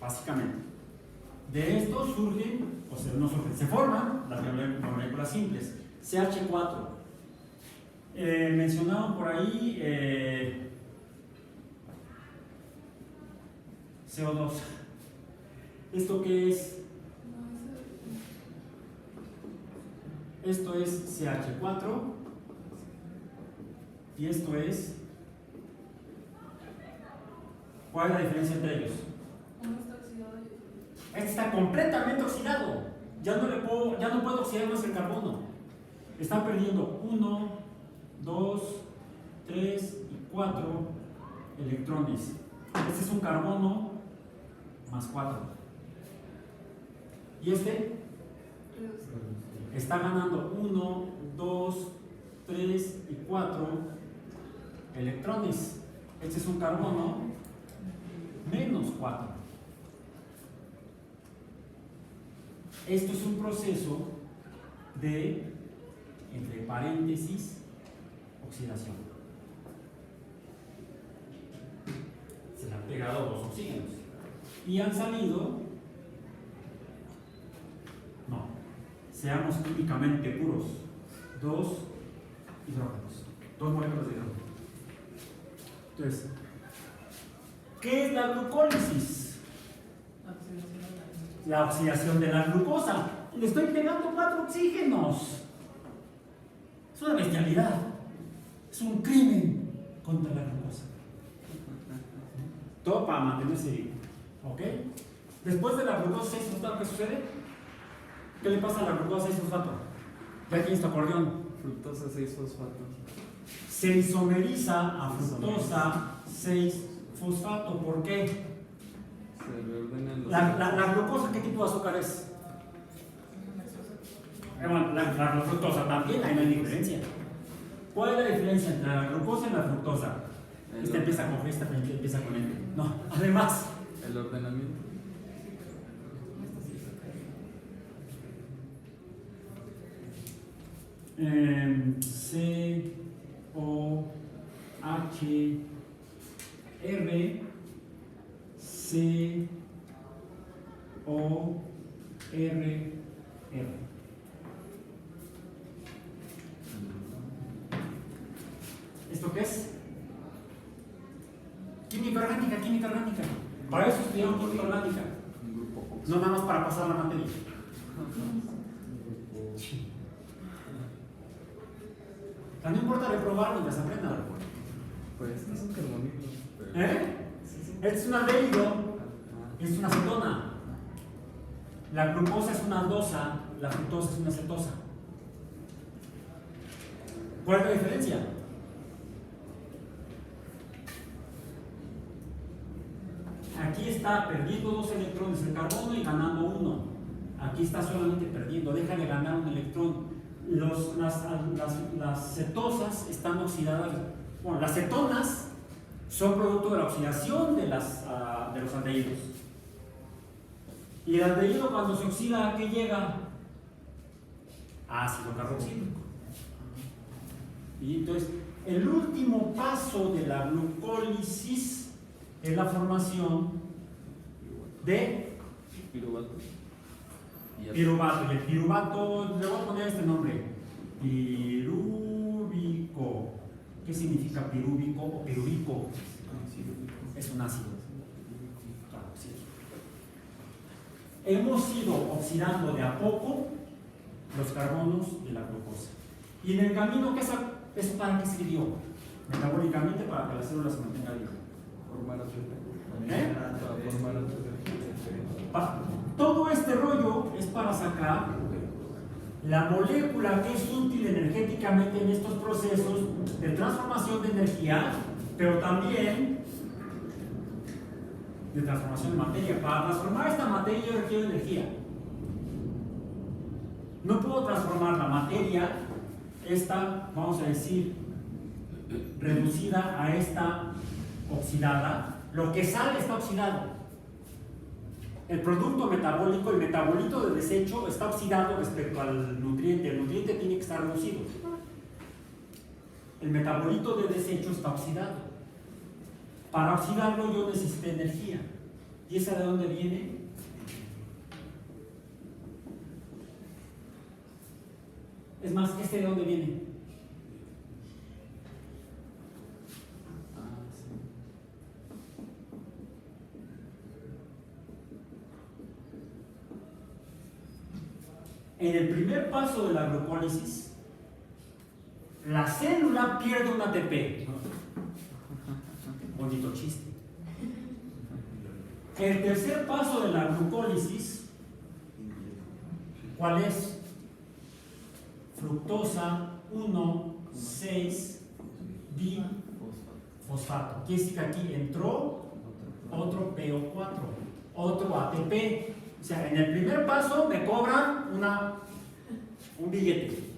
Básicamente. De esto surgen, o sea, no surgen, se forman las moléculas simples. CH4. Mencionaron por ahí CO2. ¿Esto qué es? Esto es CH4 y esto es... ¿Cuál es la diferencia entre ellos? Uno está oxidado y otro. Este está completamente oxidado. Ya no puedo oxidar más el carbono. Están perdiendo 1, 2, 3 y 4 electrones. Este es un carbono más 4. Y este está ganando 1, 2, 3 y 4 electrones. Este es un carbono menos 4. Esto es un proceso de, entre paréntesis, oxidación. Se le han pegado dos oxígenos y han salido, no, seamos químicamente puros, dos hidrógenos, dos moléculas de hidrógeno. Entonces, ¿qué es la glucólisis? La oxidación de la glucosa. Le estoy pegando 4 oxígenos. Es una bestialidad. Es un crimen contra la glucosa. Todo para mantenerse vivo. ¿Ok? Después de la glucosa 6-fosfato, ¿qué sucede? ¿Qué le pasa a la glucosa 6-fosfato? Ya tienes tu acordeón. Fructosa 6-fosfato. Se isomeriza a fructosa 6-fosfato. ¿Por qué? Se reordenan los... La glucosa, ¿qué tipo de azúcar es? Bueno, la fructosa también, ahí no hay diferencia. ¿Cuál es la diferencia entre la glucosa y la fructosa? Esta empieza con G, esta empieza con N. No, además. El ordenamiento. C, O, H, R, C, O, R, R. ¿Esto qué es? Química orgánica, química orgánica. Para eso estudiamos química orgánica. Un grupo No nada más para pasar la materia. O sea, no importa reprobar mientras aprendan. Pues estos son carbonilos. Pero... Este es un aldehído, es una acetona. La glucosa es una aldosa, la fructosa es una cetosa. ¿Cuál es la diferencia? Aquí está perdiendo 2 electrones el carbono y ganando 1. Aquí está solamente perdiendo, deja de ganar un electrón. Las cetosas están oxidadas. Bueno, las cetonas son producto de la oxidación de los aldehídos. Y el aldehído, cuando se oxida, ¿a qué llega? Ácido carboxílico. Y entonces, el último paso de la glucólisis es la formación de piruvato. piruvato. Y el piruvato, le voy a poner este nombre: pirúvico. ¿Qué significa pirúvico o piruvico? Es un ácido. Hemos ido oxidando de a poco los carbonos de la glucosa. Y en el camino, ¿eso para qué sirvió? Metabólicamente, para que la célula se mantenga viva. Formar ATP. ¿Eh? Para formar ATP. Todo este rollo es para sacar la molécula que es útil energéticamente en estos procesos de transformación de energía, pero también de transformación de materia. Para transformar esta materia yo requiero energía. No puedo transformar la materia, esta, vamos a decir, reducida a esta oxidada. Lo que sale está oxidado. El producto metabólico, el metabolito de desecho, está oxidado respecto al nutriente. El nutriente tiene que estar reducido. el metabolito de desecho está oxidado. Para oxidarlo yo necesito energía. ¿Y esa de dónde viene? Es más, ¿este de dónde viene? En el primer paso de la glucólisis, la célula pierde un ATP. Bonito chiste. El tercer paso de la glucólisis, ¿cuál es? Fructosa 1,6-bifosfato. Quiere decir que aquí entró otro PO4, otro ATP. O sea, en el primer paso me cobran un billete.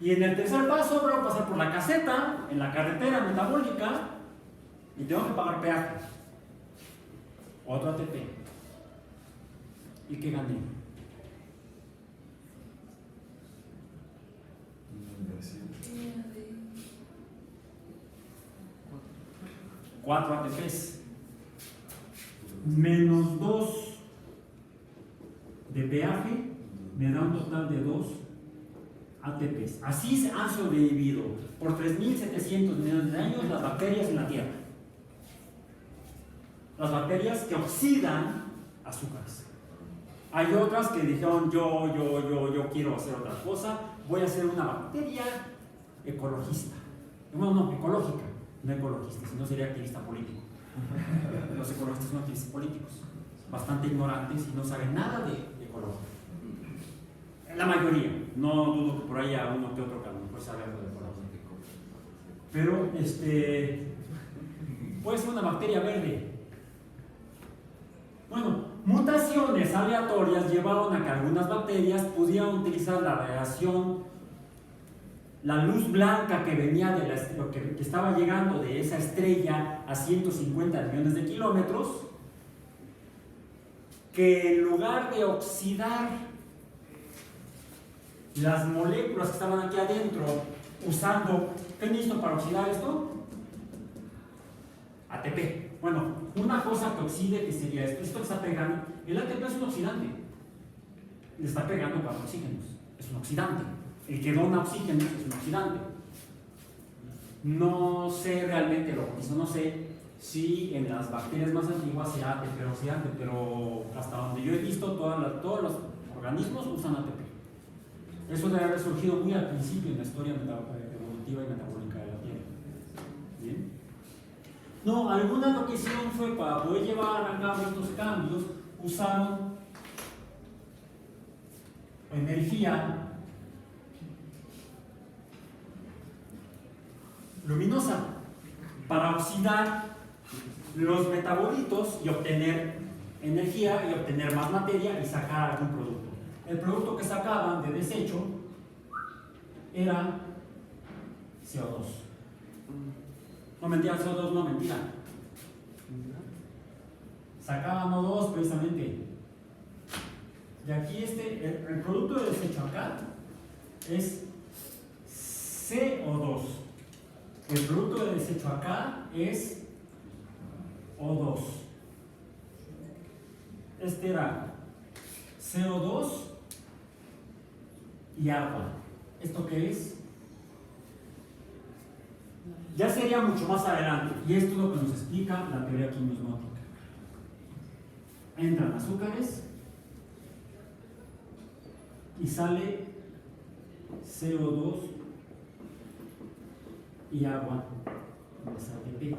Y en el tercer paso voy a pasar por la caseta, en la carretera metabólica, y tengo que pagar peaje. Otro ATP. ¿Y qué gané? Cuatro ATPs. Menos 2 de peaje me da un total de 2 ATPs. Así han sobrevivido por 3.700 millones de años las bacterias en la Tierra. Las bacterias que oxidan azúcares. Hay otras que dijeron yo quiero hacer otra cosa, voy a hacer una bacteria ecologista. No, ecológica, no ecologista, si no sería activista político. Los ecologistas son activistas políticos, bastante ignorantes y no saben nada de ecología. La mayoría, no dudo que por ahí haya uno que otro que a lo mejor sabe algo de ecología. Pero puede ser una bacteria verde. Bueno, mutaciones aleatorias llevaron a que algunas bacterias pudieran utilizar la radiación, la luz blanca que venía de que estaba llegando de esa estrella a 150 millones de kilómetros, que en lugar de oxidar las moléculas que estaban aquí adentro, usando, ¿qué necesito para oxidar esto? ATP. Bueno, una cosa que oxide, que sería esto que está pegando, el ATP es un oxidante, le está pegando 4 oxígenos, es un oxidante. El que dona oxígeno es un oxidante. No sé realmente lo que hizo, no sé si en las bacterias más antiguas sea ATP oxidante, pero hasta donde yo he visto, todos los organismos usan ATP. Eso debe haber surgido muy al principio en la historia evolutiva y metabólica de la Tierra. ¿Bien? No, algunas lo que hicieron fue para poder llevar a cabo estos cambios, usaron energía luminosa para oxidar los metabolitos y obtener energía y obtener más materia y sacar algún producto. El producto que sacaban de desecho era CO2. No mentira, CO2 no mentira. Sacaban O2 precisamente. Y aquí el producto de desecho acá es CO2. El producto de desecho acá es O2. Este era CO2 y agua. ¿Esto qué es? Ya sería mucho más adelante, y esto es lo que nos explica la teoría quimiosmótica. Entran azúcares y sale CO2 y agua de esa ATP.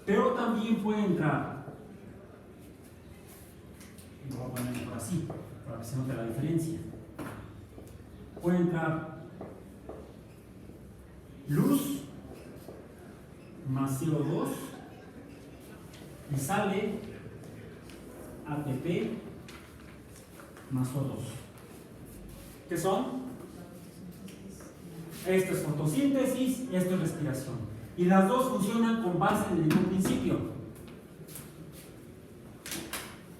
Pero también puede entrar, y voy a ponerlo por así, para que se note la diferencia. Puede entrar luz más CO2 y sale ATP más O2. ¿Qué son? Esto es fotosíntesis, esto es respiración. Y las dos funcionan con base en el mismo principio.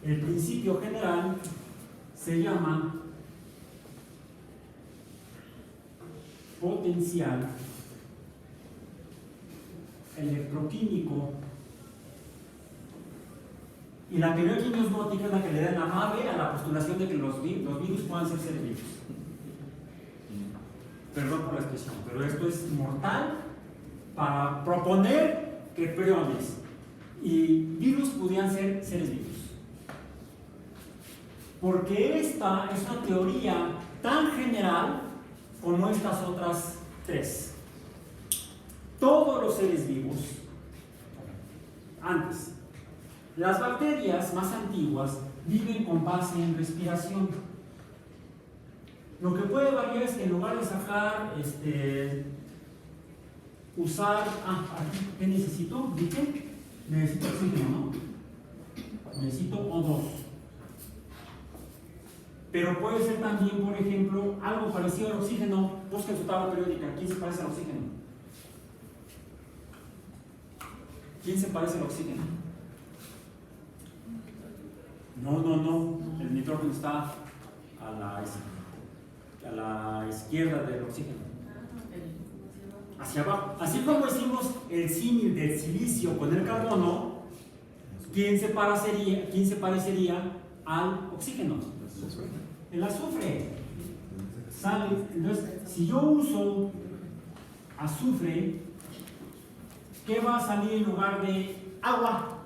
El principio general se llama potencial electroquímico. Y la teoría quimiosmótica es la que le da la llave a la postulación de que los virus puedan ser seres vivos. Perdón por la expresión, pero esto es mortal para proponer que priones y virus pudieran ser seres vivos. Porque esta es una teoría tan general como estas otras tres. Todos los seres vivos, antes, las bacterias más antiguas viven con base en respiración. Lo que puede variar es que en lugar de sacar, usar, aquí, ¿qué necesito? ¿Dije? Necesito oxígeno, ¿no? Necesito O2. Pero puede ser también, por ejemplo, algo parecido al oxígeno. Busquen su tabla periódica. ¿Quién se parece al oxígeno? ¿Quién se parece al oxígeno? No. El nitrógeno está a la izquierda del oxígeno. Hacia abajo. Así como hicimos el símil del silicio con el carbono, ¿quién se parecería al oxígeno? El azufre. ¿Sale? Entonces, si yo uso azufre, ¿qué va a salir en lugar de agua?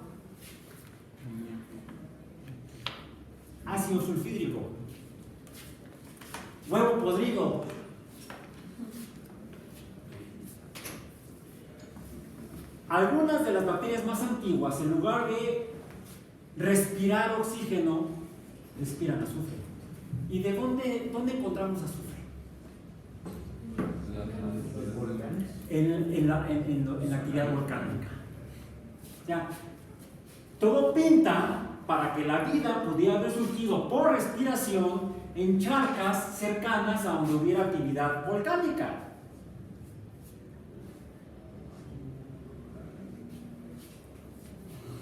Ácido sulfídrico. Huevo podrido. Algunas de las bacterias más antiguas, en lugar de respirar oxígeno, respiran azufre. ¿Y de dónde encontramos azufre? En la actividad volcánica. Ya. Todo pinta para que la vida pudiera haber surgido por respiración en charcas cercanas a donde hubiera actividad volcánica.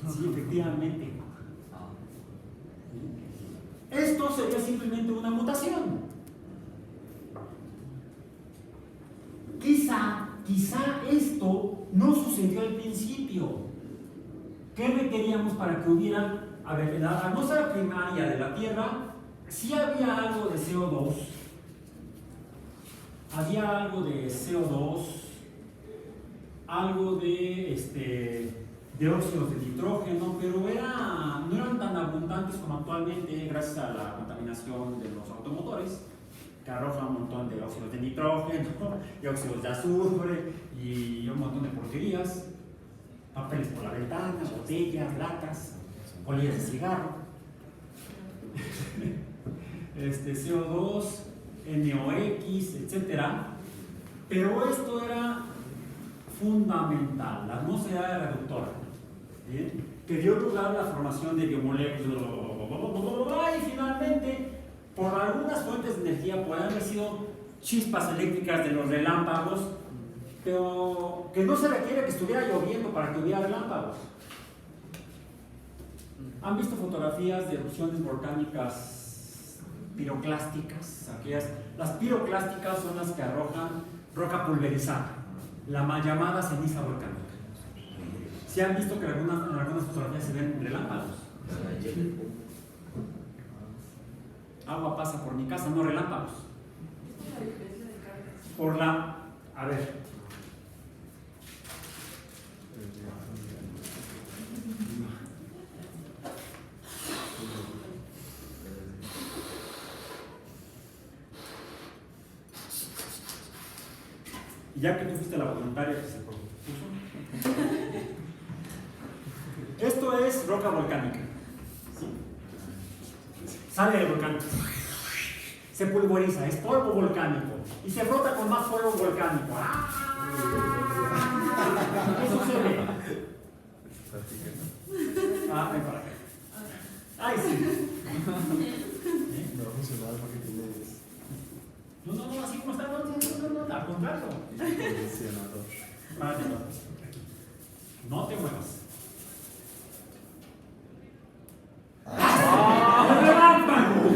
Sí, efectivamente. Esto sería simplemente una mutación. Quizá esto no sucedió al principio. ¿Qué requeríamos para que hubiera, en la atmósfera primaria de la Tierra, sí había algo de CO2, algo de óxidos de nitrógeno, pero no eran tan abundantes como actualmente gracias a la contaminación de los automotores, que arrojan un montón de óxidos de nitrógeno, y óxidos de azufre, y un montón de porquerías, papeles por la ventana, botellas, latas, colillas de cigarro, CO2, NOx, etc. Pero esto era fundamental, la atmósfera era reductora, que dio lugar a la formación de biomoléculas, y finalmente, por algunas fuentes de energía, pueden haber sido chispas eléctricas de los relámpagos, pero que no se requiere que estuviera lloviendo para que hubiera relámpagos. ¿Han visto fotografías de erupciones volcánicas piroclásticas? Las piroclásticas son las que arrojan roca pulverizada, la mal llamada ceniza volcánica. ¿Sí han visto que en algunas fotografías se ven relámpagos? Agua pasa por mi casa, no relámpagos. A ver. Ya que tú fuiste la voluntaria que se propuso. Esto es roca volcánica. ¿Sí? Sale del volcán. Se pulveriza, es polvo volcánico. Y se frota con más polvo volcánico. ¿Qué sucede? Ven para acá. Ay, sí. No va a funcionar porque tienes No, así como está, no, al contrario. tensionador. Párate, no te muevas. ¡Un relámpago!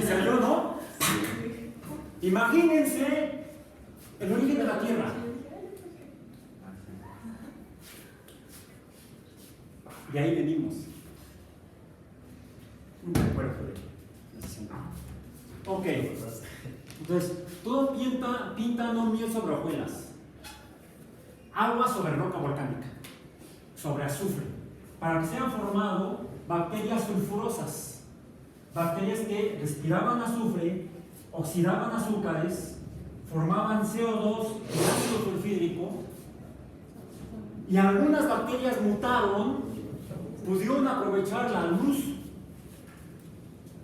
salió, ¿no? Imagínense el origen de la Tierra. De ahí venimos. Un recuerdo de la sesión. Ok. Entonces, todo pinta no miel sobre hojuelas. Agua sobre roca volcánica. Sobre azufre. Para que se hayan formado bacterias sulfurosas. Bacterias que respiraban azufre, oxidaban azúcares, formaban CO2 y ácido sulfídrico. Y algunas bacterias mutaron, pudieron aprovechar la luz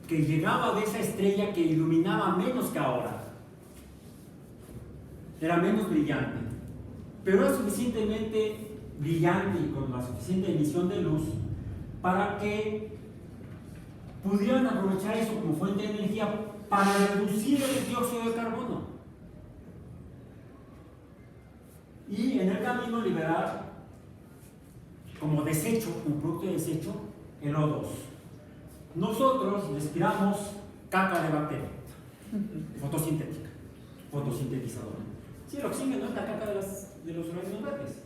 que llegaba de esa estrella que iluminaba menos que ahora. Era menos brillante, pero era suficientemente brillante y con la suficiente emisión de luz para que pudieran aprovechar eso como fuente de energía para reducir el dióxido de carbono y en el camino liberar como desecho, como producto de desecho, el O2. Nosotros respiramos caca de bacteria, fotosintética, fotosintetizadora. Sí, el oxígeno es la caca de los organismos verdes.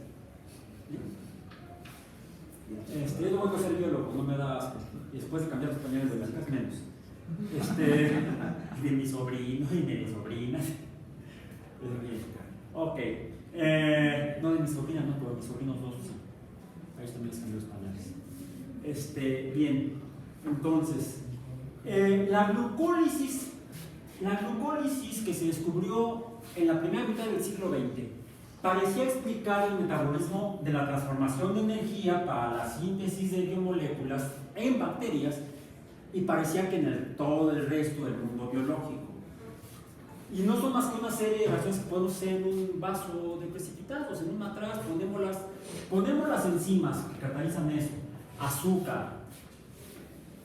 Es bueno ser biólogo, no me da asco. Y después de cambiar los pañales de las casas, menos. De mi sobrino y de mi sobrina. Ok. No de mi sobrina, no, pero mis sobrinos dos usan. A ellos también les cambié los pañales. Bien. Entonces, la glucólisis que se descubrió en la primera mitad del siglo XX parecía explicar el metabolismo de la transformación de energía para la síntesis de biomoléculas en bacterias y parecía que en todo el resto del mundo biológico. Y no son más que una serie de reacciones que podemos hacer en un vaso de precipitados, en un matraz, ponemos las enzimas que catalizan eso, azúcar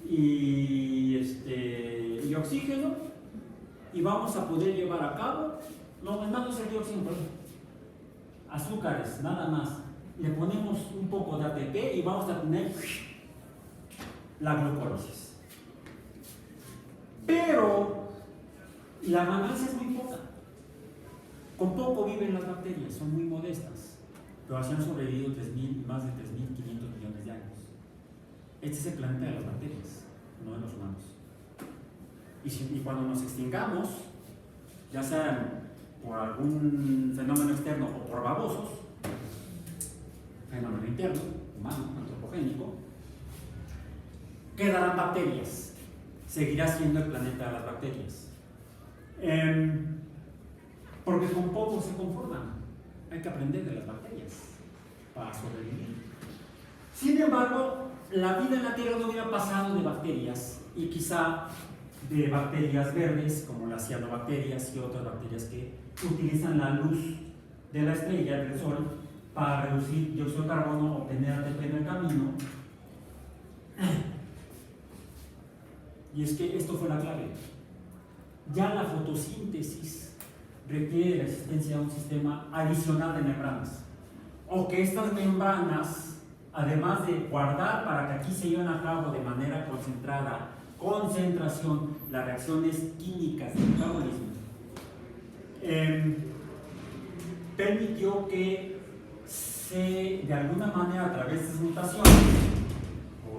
y oxígeno, y vamos a poder llevar a cabo, no es el dióxido, azúcares, nada más. Le ponemos un poco de ATP y vamos a tener la glucólisis. Pero la ganancia es muy poca. Con poco viven las bacterias, son muy modestas, pero así han sobrevivido más de 3.500 millones de años. Este es el planeta de las bacterias, no de los humanos. Y cuando nos extingamos, ya sea por algún fenómeno externo o por babosos, fenómeno interno, humano, antropogénico, quedarán bacterias. Seguirá siendo el planeta de las bacterias. Porque con poco se conforman. Hay que aprender de las bacterias para sobrevivir. Sin embargo, la vida en la Tierra no hubiera pasado de bacterias, y quizá de bacterias verdes como las cianobacterias y otras bacterias que utilizan la luz de la estrella, del Sol, para reducir dióxido de carbono, obtener ATP en el camino. Y es que esto fue la clave. Ya la fotosíntesis requiere la existencia de un sistema adicional de membranas, o que estas membranas, además de guardar para que aquí se lleven a cabo de manera concentración, las reacciones químicas del metabolismo, permitió que de alguna manera, a través de estas mutaciones,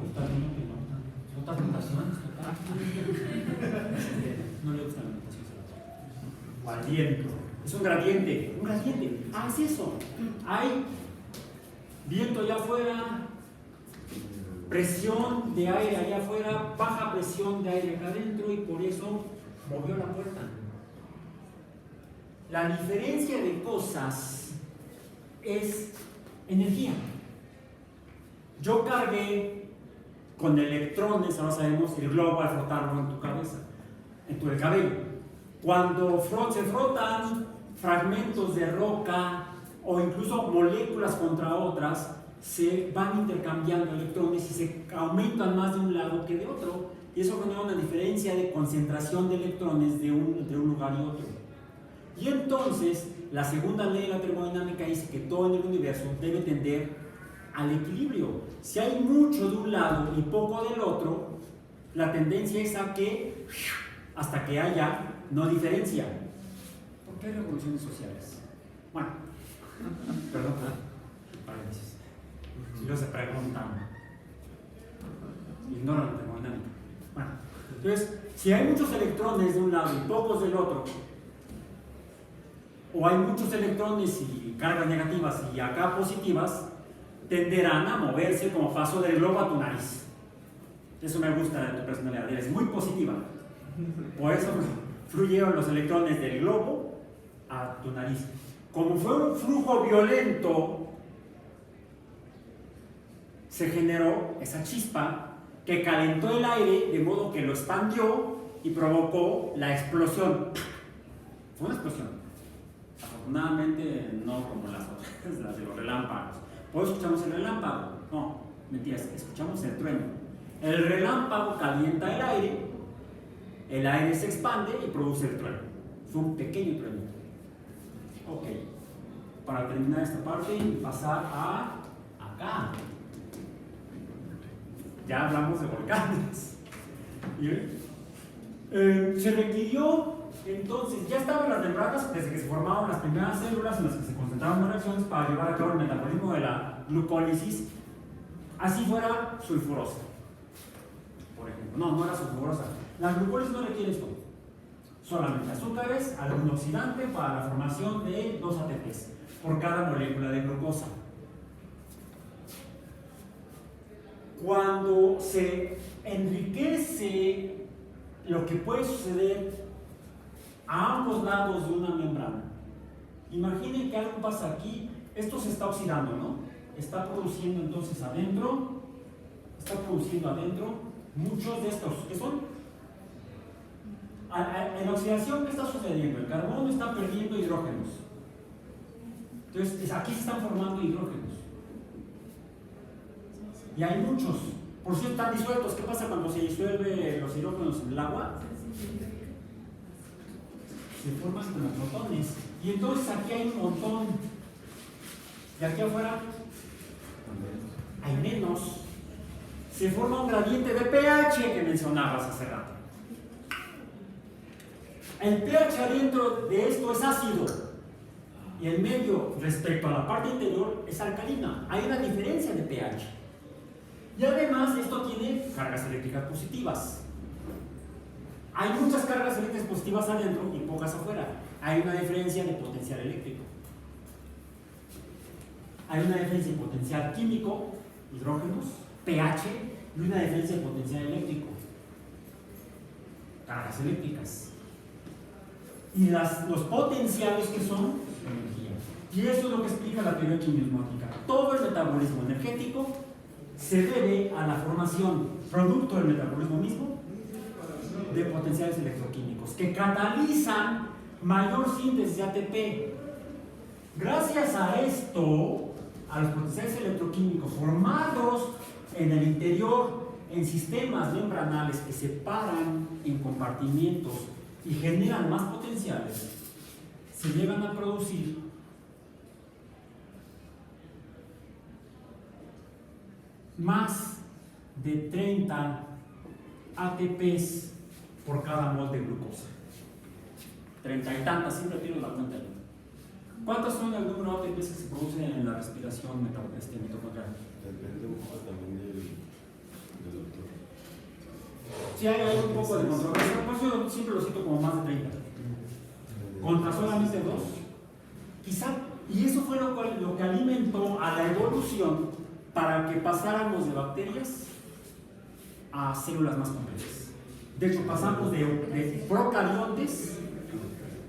otras mutaciones, no le gustan las mutaciones, o al viento, es un gradiente, es eso, hay viento allá afuera, presión de aire allá afuera, baja presión de aire acá adentro, y por eso movió la puerta. La diferencia de cosas es energía. Yo cargué con electrones, ahora sabemos, el globo al frotarlo en tu cabeza, en tu cabello. Cuando se frotan fragmentos de roca o incluso moléculas contra otras, se van intercambiando electrones y se aumentan más de un lado que de otro, y eso genera una diferencia de concentración de electrones de un lugar y otro. Y entonces la segunda ley de la termodinámica dice que todo en el universo debe tender al equilibrio. Si hay mucho de un lado y poco del otro, la tendencia es a que hasta que haya no diferencia. ¿Por qué hay revoluciones sociales? Bueno, perdón, paréntesis. Si no se preguntan, ignoran la termodinámica. Bueno, entonces, si hay muchos electrones de un lado y pocos del otro, o hay muchos electrones y cargas negativas y acá positivas, tenderán a moverse como paso del globo a tu nariz. Eso me gusta de tu personalidad, eres muy positiva. Por eso fluyeron los electrones del globo a tu nariz. Como fue un flujo violento, se generó esa chispa que calentó el aire de modo que lo expandió y provocó la explosión. Fue una explosión. Afortunadamente no como las otras, las de los relámpagos. Por eso escuchamos el relámpago. No, mentiras, escuchamos el trueno. El relámpago calienta el aire se expande y produce el trueno. Fue un pequeño trueno. Ok, para terminar esta parte y pasar a acá. Ya hablamos de volcanes. Se requirió, entonces, ya estaban las membranas desde que se formaron las primeras células en las que se concentraron las reacciones para llevar a cabo el metabolismo de la glucólisis, así fuera sulfurosa. Por ejemplo, no era sulfurosa. La glucólisis no requiere esto. Solamente azúcares, algún oxidante para la formación de 2 ATPs por cada molécula de glucosa. Cuando se enriquece lo que puede suceder a ambos lados de una membrana, imaginen que algo pasa aquí, esto se está oxidando, ¿no? Está produciendo entonces adentro, muchos de estos, ¿qué son? En la oxidación, ¿qué está sucediendo? El carbono está perdiendo hidrógenos. Entonces, aquí se están formando hidrógenos. Y hay muchos. Por cierto, están disueltos. ¿Qué pasa cuando se disuelve los hidrógenos en el agua? Se forman como protones. Y entonces aquí hay un montón. Y aquí afuera hay menos. Se forma un gradiente de pH que mencionabas hace rato. El pH adentro de esto es ácido y el medio respecto a la parte interior es alcalina. Hay una diferencia de pH. Y además esto tiene cargas eléctricas positivas. Hay muchas cargas eléctricas positivas adentro y pocas afuera. Hay una diferencia de potencial eléctrico. Hay una diferencia de potencial químico, hidrógenos, pH, y una diferencia de potencial eléctrico, cargas eléctricas. Y los potenciales que son energía. Y eso es lo que explica la teoría quimiosmótica. Todo el metabolismo energético se debe a la formación, producto del metabolismo mismo, de potenciales electroquímicos que catalizan mayor síntesis de ATP. Gracias a esto, a los potenciales electroquímicos formados en el interior, en sistemas membranales que se paran en compartimientos y generan más potenciales, se llegan a producir más de 30 ATPs por cada mol de glucosa. 30 y tantas, siempre tiro la cuenta. ¿Cuántos son el número de ATPs que se producen en la respiración mitocondrial? Depende un poco también del doctor. Sí, hay un poco de controversia, pues yo siempre lo cito como más de 30. Contra solamente 2. Quizá, y eso fue lo que alimentó a la evolución para que pasáramos de bacterias a células más complejas. De hecho, pasamos de procariontes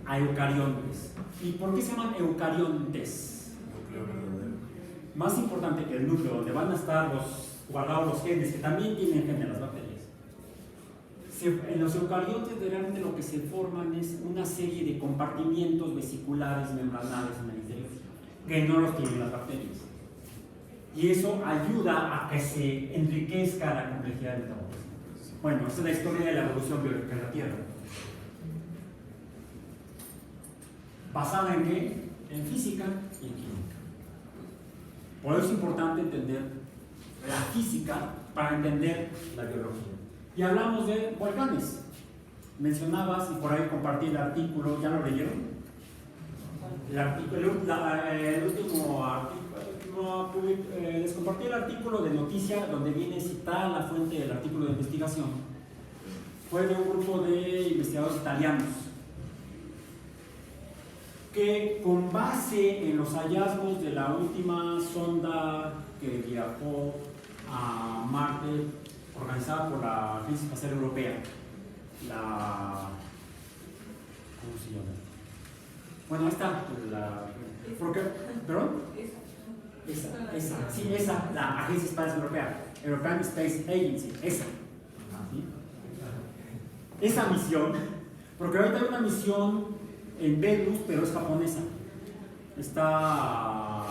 a eucariontes. ¿Y por qué se llaman eucariontes? Núcleo verdadero. Más importante que el núcleo, donde van a estar guardados los genes, que también tienen genes las bacterias. En los eucariontes realmente lo que se forman es una serie de compartimientos vesiculares membranales en el interior, que no los tienen las bacterias. Y eso ayuda a que se enriquezca la complejidad del metabolismo. Bueno, esa es la historia de la evolución biológica de la Tierra. ¿Basada en qué? En física y en química. Por eso es importante entender la física para entender la biología. Y hablamos de volcanes. mencionabas, y por ahí compartí el artículo, ¿ya lo leyeron? El último artículo, les compartí el artículo de noticia donde viene citada la fuente del artículo de investigación. Fue de un grupo de investigadores italianos que, con base en los hallazgos de la última sonda que viajó a Marte, organizada por la Agencia Espacial Europea, ¿cómo se llama? Bueno, esta, ¿perdón? Esa, la Agencia Espacial Europea, European Space Agency, esa. ¿Sí? Esa misión, porque ahorita hay una misión en Venus, pero es japonesa. Está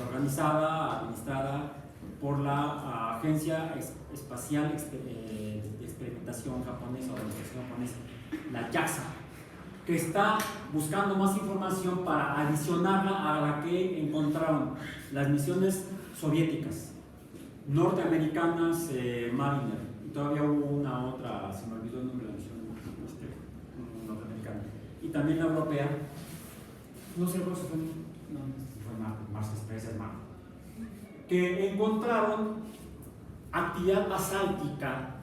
organizada, administrada por la Agencia Espacial de Experimentación Japonesa, o de Investigación Japonesa, la JAXA, que está buscando más información para adicionarla a la que encontraron las misiones soviéticas, norteamericanas, Mariner, y todavía hubo una otra, se me olvidó el nombre de la misión norteamericana, y también la europea, no sé si fue, Mars Express, es Marte, que encontraron actividad basáltica,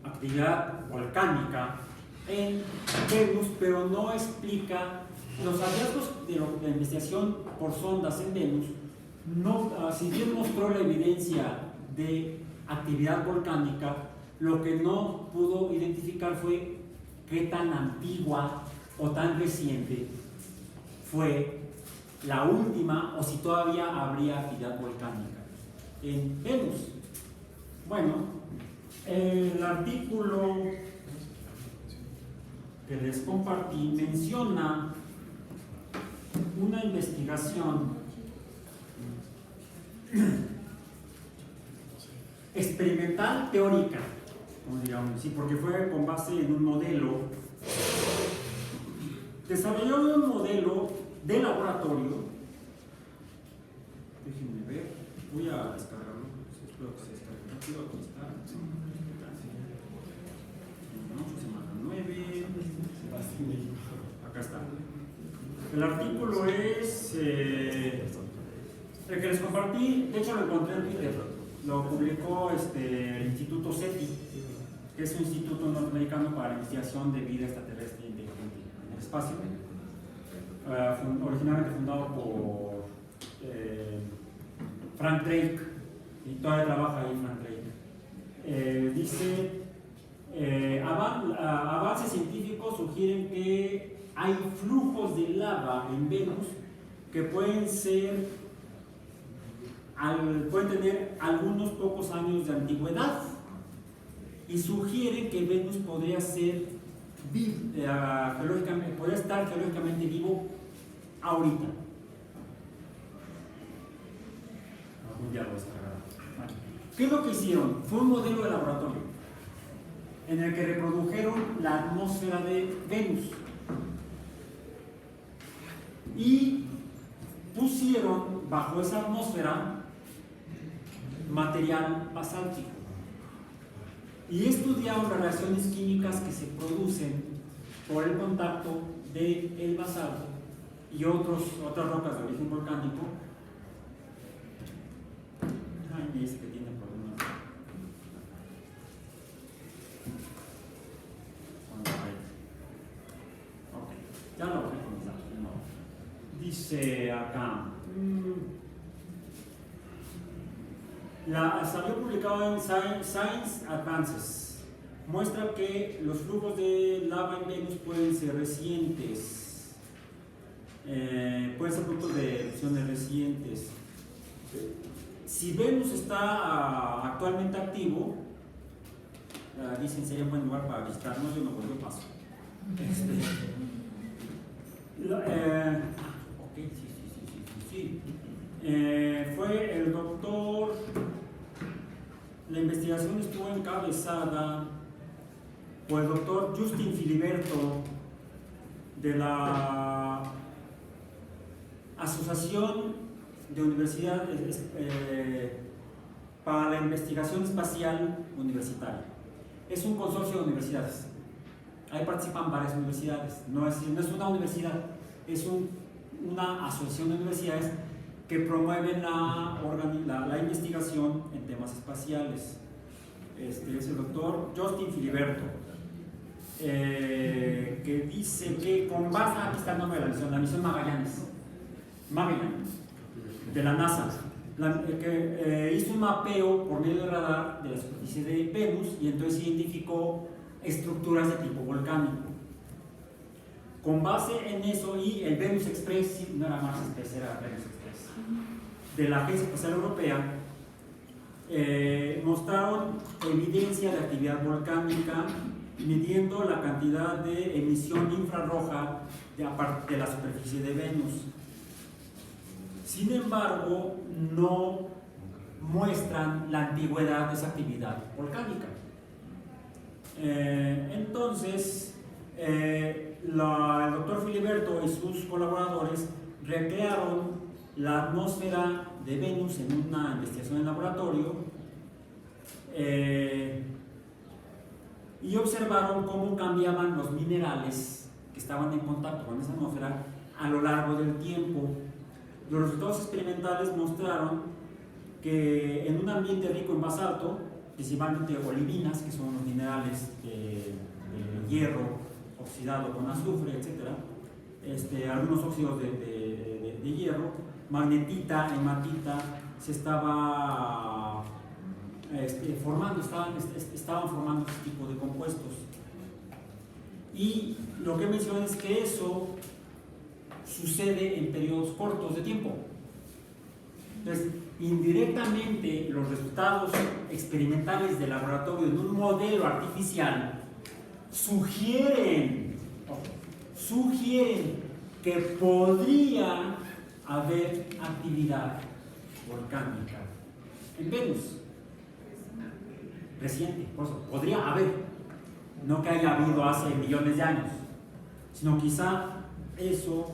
actividad volcánica en Venus, pero no explica los hallazgos de la investigación por sondas en Venus. No, si bien mostró la evidencia de actividad volcánica, lo que no pudo identificar fue qué tan antigua o tan reciente fue la última, o si todavía habría actividad volcánica en Venus. Bueno, el artículo que les compartí menciona una investigación experimental teórica, como digamos, sí, porque fue con base en un modelo. Desarrolló un modelo de laboratorio. Déjenme ver, voy a descargarlo, espero que se descargue rápido. Aquí está. Semana 9. Acá está. El artículo es el que les compartí, de hecho lo encontré en Twitter, lo publicó el Instituto SETI, que es un instituto norteamericano para la investigación de vida extraterrestre inteligente en el espacio, originalmente fundado por Frank Drake, y todavía trabaja ahí Frank Drake. Dice, avances científicos sugieren que hay flujos de lava en Venus que pueden tener algunos pocos años de antigüedad, y sugieren que Venus podría ser podría estar geológicamente vivo ahorita. Algún día lo descargará. ¿Qué es lo que hicieron? Fue un modelo de laboratorio en el que reprodujeron la atmósfera de Venus y pusieron bajo esa atmósfera material basáltico y estudiaron las reacciones químicas que se producen por el contacto del basalto y otras rocas de origen volcánico. Ay, me dice que tiene problemas. Ok, ya lo voy a comenzar. No. Dice acá. Salió publicado en Science Advances. Muestra que los flujos de lava en Venus pueden ser recientes, pueden ser productos de erupciones recientes. Si Venus está actualmente activo, dicen sería un buen lugar para visitarnos. Yo no voy, yo paso. Ok, sí. Fue el doctor, la investigación estuvo encabezada por el doctor Justin Filiberto de la Asociación de Universidades para la Investigación Espacial Universitaria. Es un consorcio de universidades Ahí participan varias universidades, no es una universidad, es una asociación de universidades que promueven la investigación en temas espaciales. Es el doctor Justin Filiberto, que dice que con base, aquí está el nombre de la misión Magallanes, de la NASA, que hizo un mapeo por medio de radar de la superficie de Venus y entonces identificó estructuras de tipo volcánico. Con base en eso y el Venus Express, no era Mars Express, era Venus Express, de la Agencia Espacial Europea, mostraron evidencia de actividad volcánica midiendo la cantidad de emisión infrarroja de la superficie de Venus. Sin embargo, no muestran la antigüedad de esa actividad volcánica. Entonces, el doctor Filiberto y sus colaboradores recrearon la atmósfera de Venus en una investigación en laboratorio y observaron cómo cambiaban los minerales que estaban en contacto con esa atmósfera a lo largo del tiempo. Los resultados experimentales mostraron que en un ambiente rico en basalto, principalmente olivinas, que son los minerales de hierro oxidado con azufre, etc., algunos óxidos de hierro, magnetita, hematita, se estaba estaban formando este tipo de compuestos. Y lo que mencionan es que eso sucede en periodos cortos de tiempo. Entonces, indirectamente, los resultados experimentales de laboratorio en un modelo artificial sugieren que podría haber actividad volcánica en Venus. Reciente, por eso, podría haber, no que haya habido hace millones de años, sino quizá eso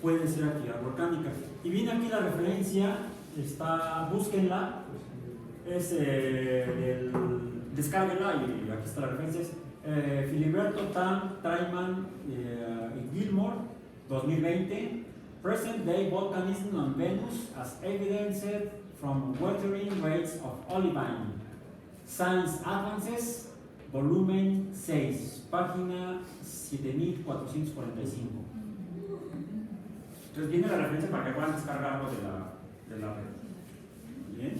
puede ser actividad volcánica. Y viene aquí la referencia, búsquenla, descárguenla y aquí está la referencia, es Filiberto, Treiman y Gilmore, 2020, Present Day Volcanism on Venus as Evidenced from Weathering Rates of Olivine, Science Advances, volumen 6, página 7445. Entonces viene la referencia para que puedan descargarlo de la red. Bien.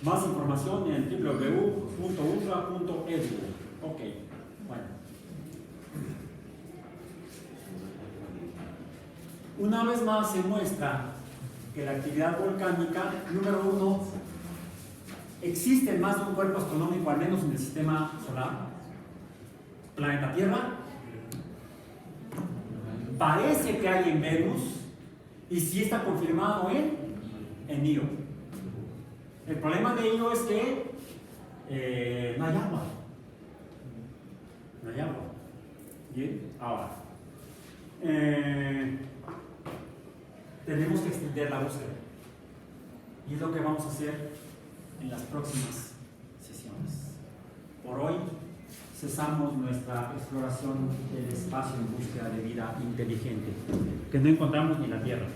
Más información en www.unra.edu. Ok, bueno. Una vez más se muestra que la actividad volcánica, número uno, existe más de un cuerpo astronómico, al menos en el sistema solar, planeta Tierra. Parece que hay en Venus y sí está confirmado en Io. El problema de Io es que no hay agua. No hay agua. Bien, ahora tenemos que extender la búsqueda y es lo que vamos a hacer en las próximas sesiones. Por hoy cesamos nuestra exploración del espacio en búsqueda de vida inteligente, que no encontramos ni la Tierra.